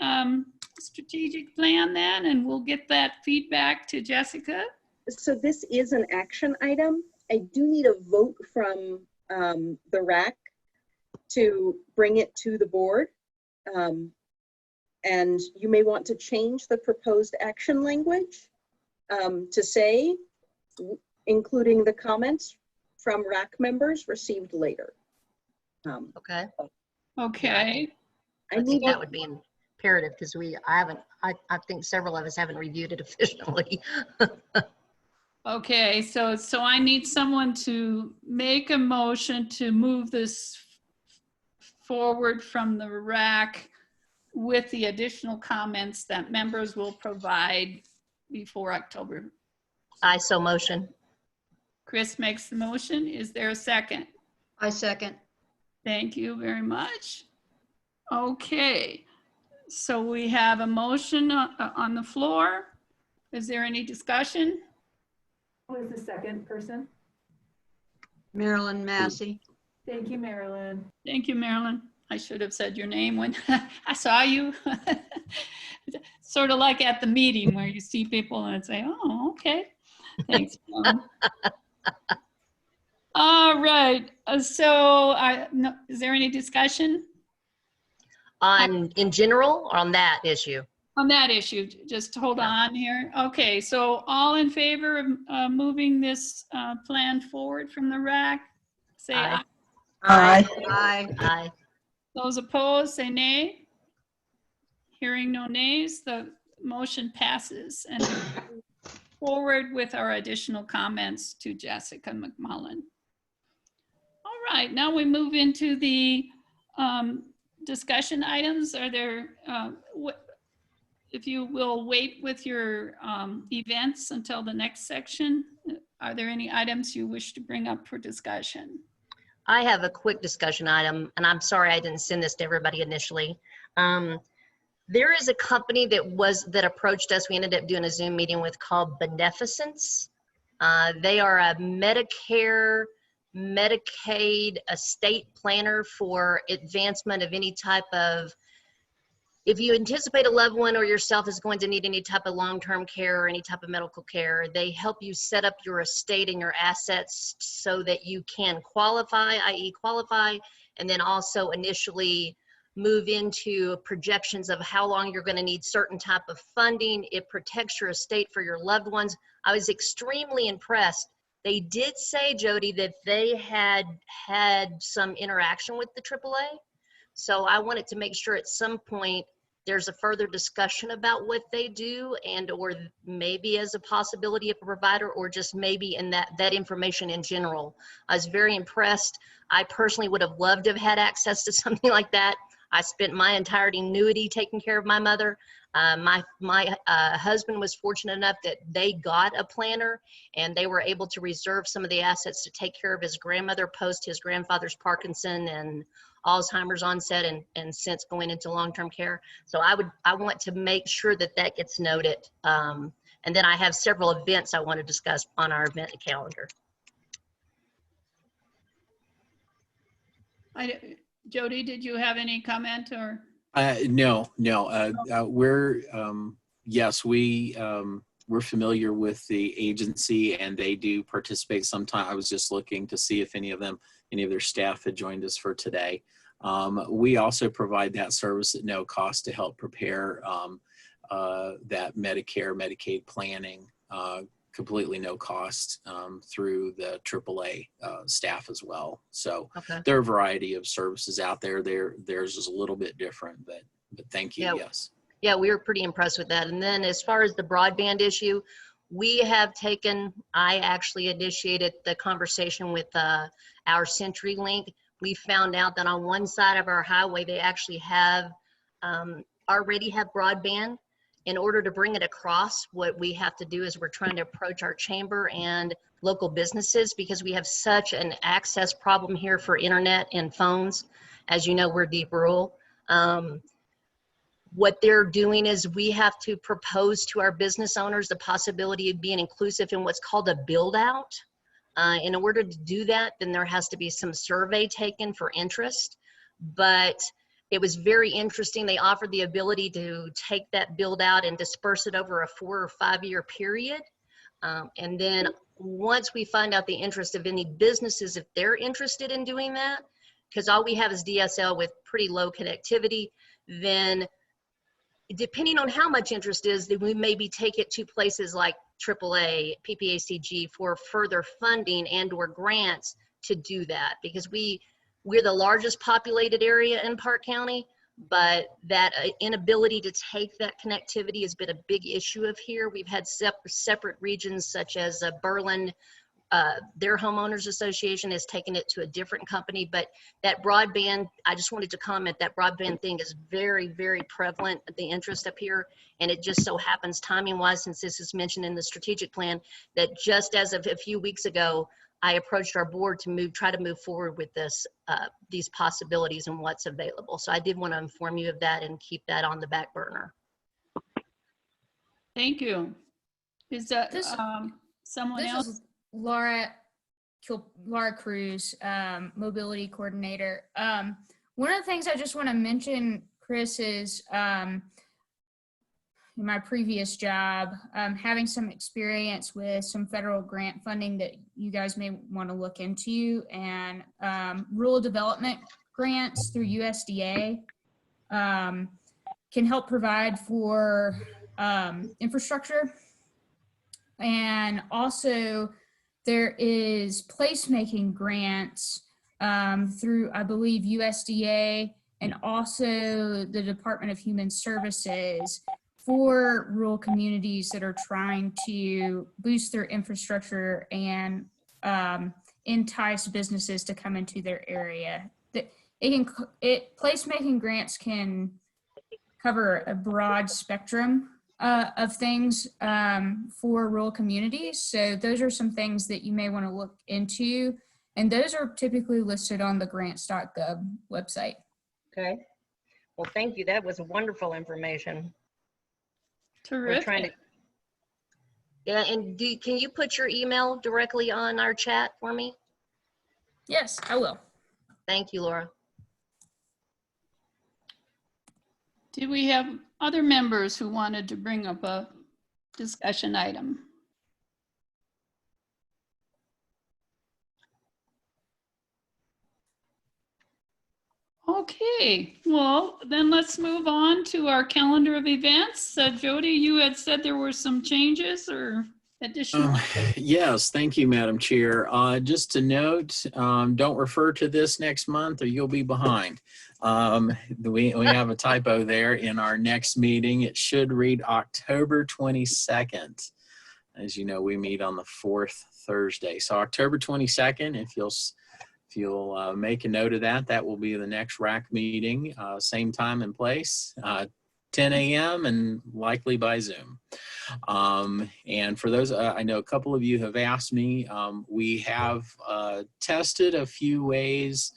strategic plan then, and we'll get that feedback to Jessica? So this is an action item. I do need a vote from the RAC to bring it to the board. And you may want to change the proposed action language to say, including the comments from RAC members received later. Okay. Okay. I think that would be imperative because I think several of us haven't reviewed it officially. Okay, so I need someone to make a motion to move this forward from the RAC with the additional comments that members will provide before October. I so motion. Chris makes the motion. Is there a second? I second. Thank you very much. Okay, so we have a motion on the floor. Is there any discussion? Who is the second person? Marilyn Massey. Thank you, Marilyn. Thank you, Marilyn. I should have said your name when I saw you. Sort of like at the meeting where you see people and say, oh, okay. Thanks, Marilyn. All right, so no, is there any discussion? In general, or on that issue? On that issue, just hold on here. Okay, so all in favor of moving this plan forward from the RAC, say aye. Aye. Aye. Aye. Those opposed, say nay. Hearing no nays, the motion passes and we move forward with our additional comments to Jessica McMullen. All right, now we move into the discussion items. Are there, if you will wait with your events until the next section, are there any items you wish to bring up for discussion? I have a quick discussion item, and I'm sorry I didn't send this to everybody initially. There is a company that approached us. We ended up doing a Zoom meeting with called Beneficence. They are a Medicare, Medicaid estate planner for advancement of any type of, if you anticipate a loved one or yourself is going to need any type of long-term care or any type of medical care, they help you set up your estate and your assets so that you can qualify, i.e. qualify, and then also initially move into projections of how long you're going to need certain type of funding. It protects your estate for your loved ones. I was extremely impressed. They did say, Jody, that they had some interaction with the AAA. So I wanted to make sure at some point there's a further discussion about what they do, and or maybe as a possibility of a provider, or just maybe in that information in general. I was very impressed. I personally would have loved to have had access to something like that. I spent my entire annuity taking care of my mother. My husband was fortunate enough that they got a planner and they were able to reserve some of the assets to take care of his grandmother post his grandfather's Parkinson and Alzheimer's onset and since going into long-term care. So I want to make sure that gets noted. And then I have several events I want to discuss on our event calendar. Jody, did you have any comment or? No. Yes, we're familiar with the agency and they do participate sometime. I was just looking to see if any of their staff had joined us for today. We also provide that service at no cost to help prepare that Medicare, Medicaid planning, completely no cost through the AAA staff as well. So there are a variety of services out there. Theirs is a little bit different, but thank you. Yeah. Yes. Yeah, we were pretty impressed with that. And then as far as the broadband issue, I actually initiated the conversation with our CenturyLink. We found out that on one side of our highway, they actually already have broadband. In order to bring it across, what we have to do is we're trying to approach our chamber and local businesses because we have such an access problem here for internet and phones. As you know, we're deep rural. What they're doing is we have to propose to our business owners the possibility of being inclusive in what's called a build out. In order to do that, then there has to be some survey taken for interest. But it was very interesting. They offered the ability to take that build out and disperse it over a 4 or 5 year period. And then once we find out the interest of any businesses, if they're interested in doing that, because all we have is DSL with pretty low connectivity, then depending on how much interest is, then we maybe take it to places like AAA, PPACG for further funding and or grants to do that, because we're the largest populated area in Park County, but that inability to take that connectivity has been a big issue of here. We've had separate regions such as Berlin, their homeowners association has taken it to a different company, but that broadband, I just wanted to comment, that broadband thing is very, very prevalent, the interest up here. And it just so happens timing wise, since this is mentioned in the strategic plan, that just as of a few weeks ago, I approached our board to try to move forward with this, these possibilities and what's available. So I did want to inform you of that and keep that on the back burner. Thank you. Is that someone This else? is Laura Cruz, mobility coordinator. One of the things I just want to mention, Chris, is in my previous job, having some experience with some federal grant funding that you guys may want to look into, and rural development grants through USDA can help provide for infrastructure. And also there is placemaking grants through, I believe, USDA and also the Department of Human Services for rural communities that are trying to boost their infrastructure and entice businesses to come into their area. Placemaking grants can cover a broad spectrum of things for rural communities. So those are some things that you may want to look into. And those are typically listed on the grants.gov website. Okay. Well, thank you. That was wonderful information. Terrific. Yeah, and can you put your email directly on our chat for me? Yes, I will. Thank you, Laura. Do we have other members who wanted to bring up a discussion item? Okay, well, then let's move on to our calendar of events. Jody, you had said there were some changes or additional. Yes, thank you, Madam Chair. Just to note, don't refer to this next month or you'll be behind. We have a typo there in our next meeting. It should read October 22nd. As you know, we meet on the fourth Thursday. So October 22nd, if you'll make a note of that, that will be the next RAC meeting, same time and place, 10 a.m. and likely by Zoom. And for those, I know a couple of you have asked me, we have tested a few ways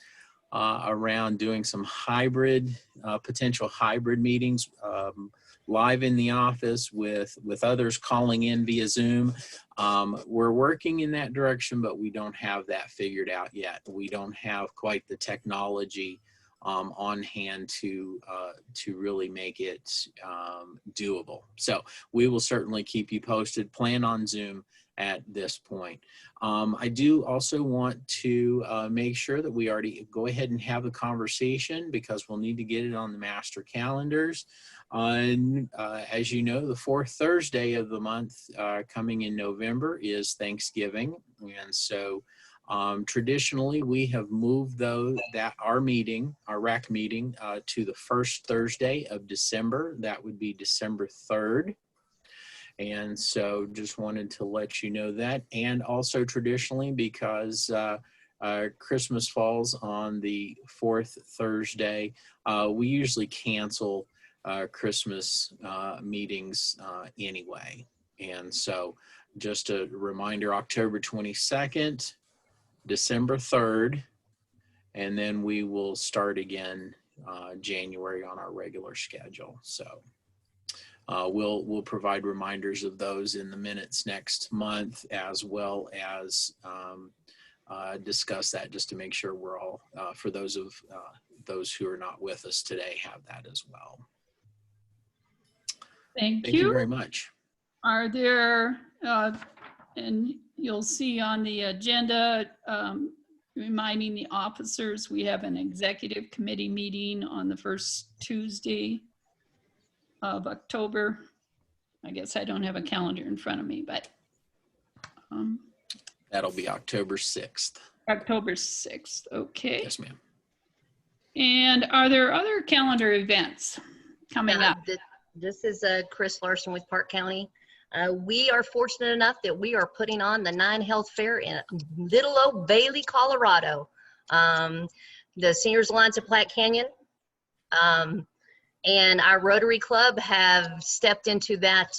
around doing some hybrid, potential hybrid meetings, live in the office with others calling in via Zoom. We're working in that direction, but we don't have that figured out yet. We don't have quite the technology on hand to really make it doable. So we will certainly keep you posted. Plan on Zoom at this point. I do also want to make sure that we already go ahead and have the conversation because we'll need to get it on the master calendars. As you know, the fourth Thursday of the month coming in November is Thanksgiving. And so traditionally we have moved our RAC meeting to the first Thursday of December. That would be December 3rd. And so just wanted to let you know that. And also traditionally, because Christmas falls on the fourth Thursday, we usually cancel Christmas meetings anyway. And so just a reminder, October 22nd, December 3rd, and then we will start again January on our regular schedule. So we'll provide reminders of those in the minutes next month, as well as discuss that just to make sure we're all, for those who are not with us today, have that as well. Thank you very much. Are there, and you'll see on the agenda, reminding the officers, we have an executive committee meeting on the first Tuesday of October. I guess I don't have a calendar in front of me, but that'll be October 6th. October 6th, okay. Yes, ma'am. And are there other calendar events coming up? This is Chris Larson with Park County. We are fortunate enough that we are putting on the 9 Health Fair in Little Oak Bailey, Colorado. The Seniors Alliance of Platte Canyon And our Rotary Club have stepped into that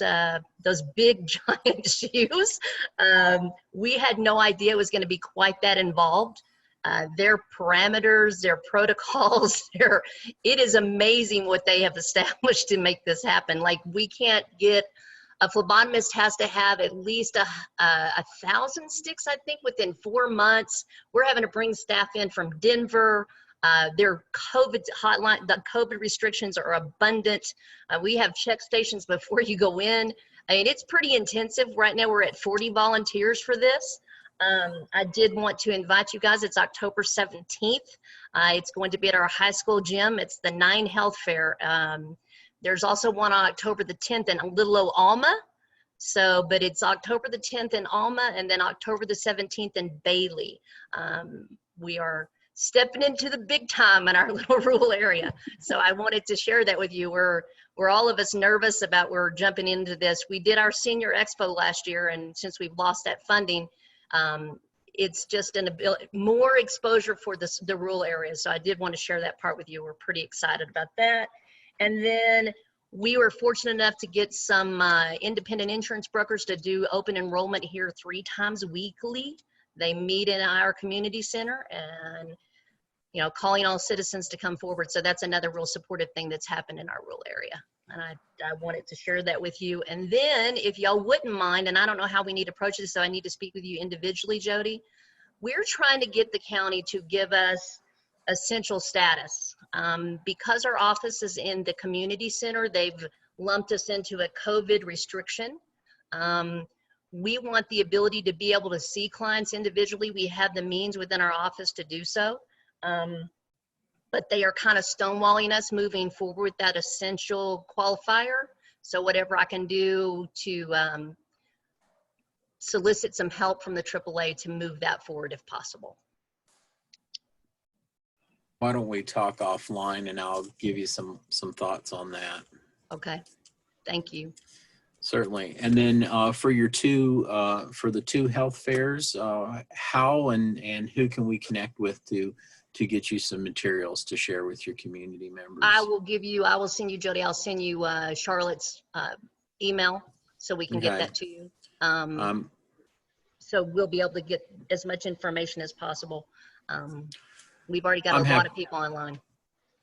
those big giant shoes. We had no idea it was going to be quite that involved. Their parameters, their protocols, it is amazing what they have established to make this happen. Like, we can't get, a phlebotomist has to have at least 1,000 sticks, I think, within 4 months. We're having to bring staff in from Denver. Their COVID hotline, the COVID restrictions are abundant. We have check stations before you go in. I mean, it's pretty intensive. Right now we're at 40 volunteers for this. I did want to invite you guys. It's October 17th. It's going to be at our high school gym. It's the 9 Health Fair. There's also one on October the 10th in Little O Alma. So, but it's October the 10th in Alma, and then October the 17th in Bailey. We are stepping into the big time in our little rural area. So I wanted to share that with you. We're all of us nervous about we're jumping into this. We did our senior expo last year, and since we've lost that funding, it's just more exposure for the rural areas. So I did want to share that part with you. We're pretty excited about that. And then we were fortunate enough to get some independent insurance brokers to do open enrollment here 3 times weekly. They meet in our community center and, you know, calling all citizens to come forward. So that's another real supportive thing that's happened in our rural area. And I wanted to share that with you. And then if y'all wouldn't mind, and I don't know how we need to approach this, so I need to speak with you individually, Jody. We're trying to get the county to give us essential status. Because our office is in the community center, they've lumped us into a COVID restriction. We want the ability to be able to see clients individually. We have the means within our office to do so. But they are kind of stonewalling us moving forward with that essential qualifier. So whatever I can do to solicit some help from the AAA to move that forward if possible. Why don't we talk offline and I'll give you some thoughts on that. Okay, thank you. Certainly. And then for your for the 2 health fairs, how and who can we connect with to get you some materials to share with your community members? I will send you, Jody, I'll send you Charlotte's email so we can get that to you. So we'll be able to get as much information as possible. We've already got a lot of people online.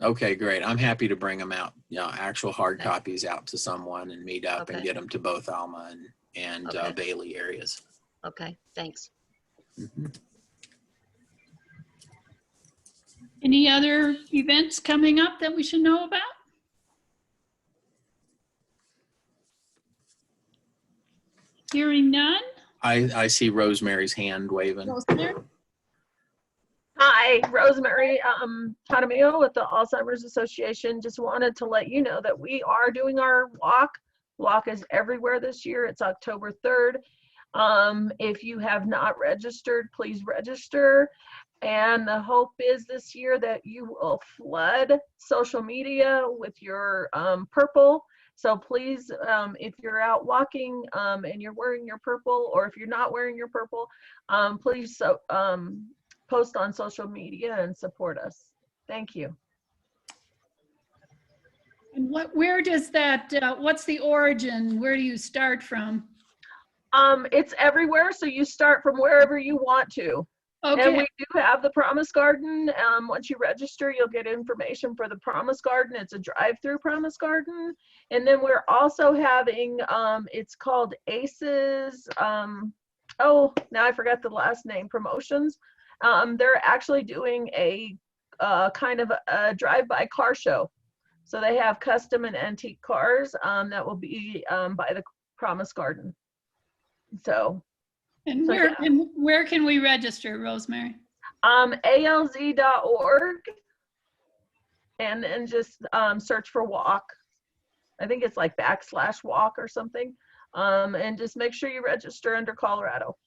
Okay, great. I'm happy to bring them out, actual hard copies out to someone and meet up and get them to both Alma and Bailey areas. Okay, thanks. Mm-hmm. Any other events coming up that we should know about? Hearing none. I see Rosemary's hand waving. Rosemary? Hi, Rosemary Tatamio with the Alzheimer's Association. Just wanted to let you know that we are doing our walk. Walk is everywhere this year. It's October 3rd. If you have not registered, please register. And the hope is this year that you will flood social media with your purple. So please, if you're out walking and you're wearing your purple, or if you're not wearing your purple, please post on social media and support us. Thank you. And where does that, what's the origin? Where do you start from? It's everywhere, so you start from wherever you want to. Okay. And we do have the Promise Garden. Once you register, you'll get information for the Promise Garden. It's a drive-through Promise Garden. And then we're also having, it's called ACES, oh, now I forgot the last name, promotions. They're actually doing a kind of a drive-by car show. So they have custom and antique cars that will be by the Promise Garden. So. And where can we register, Rosemary? ALZ.org, and then just search for walk. I think it's like /walk or something. And just make sure you register under Colorado.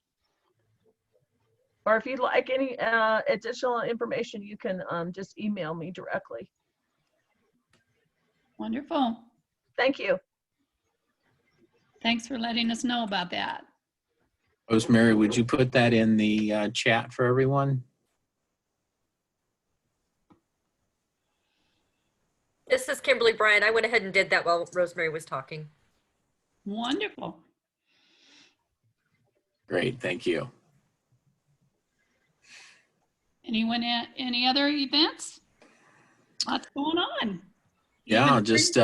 Or if you'd like any additional information, you can just email me directly. Wonderful. Thank you. Thanks for letting us know about that. Rosemary, would you put that in the chat for everyone? This is Kimberly Bryan. I went ahead and did that while Rosemary was talking. Wonderful. Great, thank you. Anyone at any other events? What's going on? Yeah, I just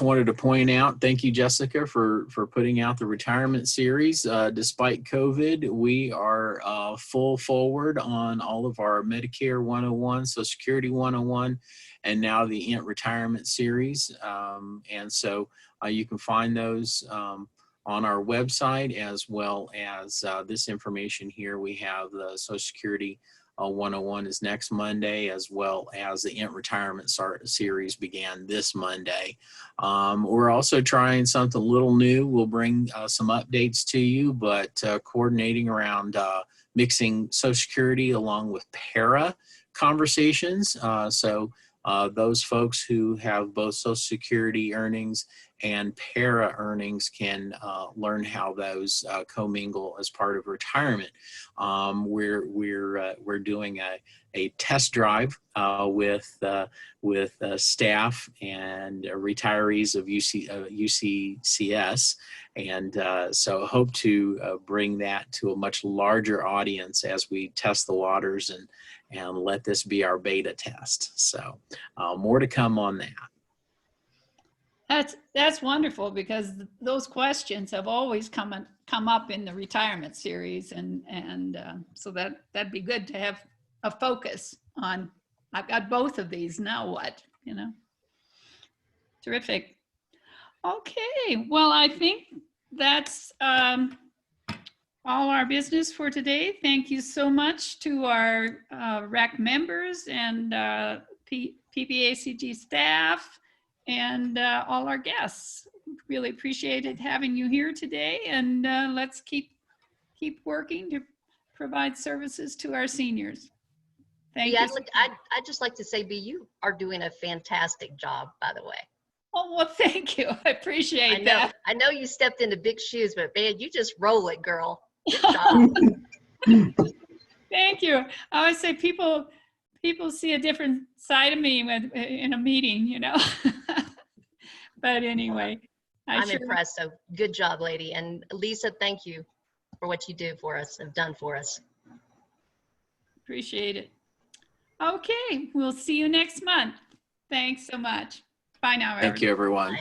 wanted to point out, thank you, Jessica, for putting out the retirement series. Despite COVID, we are full forward on all of our Medicare 101, Social Security 101, and now the INT retirement series. And so you can find those on our website, as well as this information here. We have the Social Security 101 is next Monday, as well as the INT retirement series began this Monday. We're also trying something a little new. We'll bring some updates to you, but coordinating around mixing Social Security along with para conversations. So those folks who have both Social Security earnings and para earnings can learn how those commingle as part of retirement. We're doing a test drive with staff and retirees of UCCS, and so hope to bring that to a much larger audience as we test the waters and let this be our beta test. So more to come on that. That's wonderful, because those questions have always come up in the retirement series, and so that'd be good to have a focus on. I've got both of these. Now what? Terrific. Okay, well, I think that's all our business for today. Thank you so much to our RAC members and PPACG staff and all our guests. Really appreciated having you here today, and let's keep working to provide services to our seniors. Thank you. I'd just like to say, B, you are doing a fantastic job, by the way. Oh, well, thank you. I appreciate that. I know you stepped into big shoes, but man, you just roll it, girl. Good job. Thank you. I always say people see a different side of me in a meeting, But anyway, I'm impressed. So good job, lady. And Lisa, thank you for what you do for us, have done for us. Appreciate it. Okay, we'll see you next month. Thanks so much. Bye now, everyone. Thank you, everyone. Bye.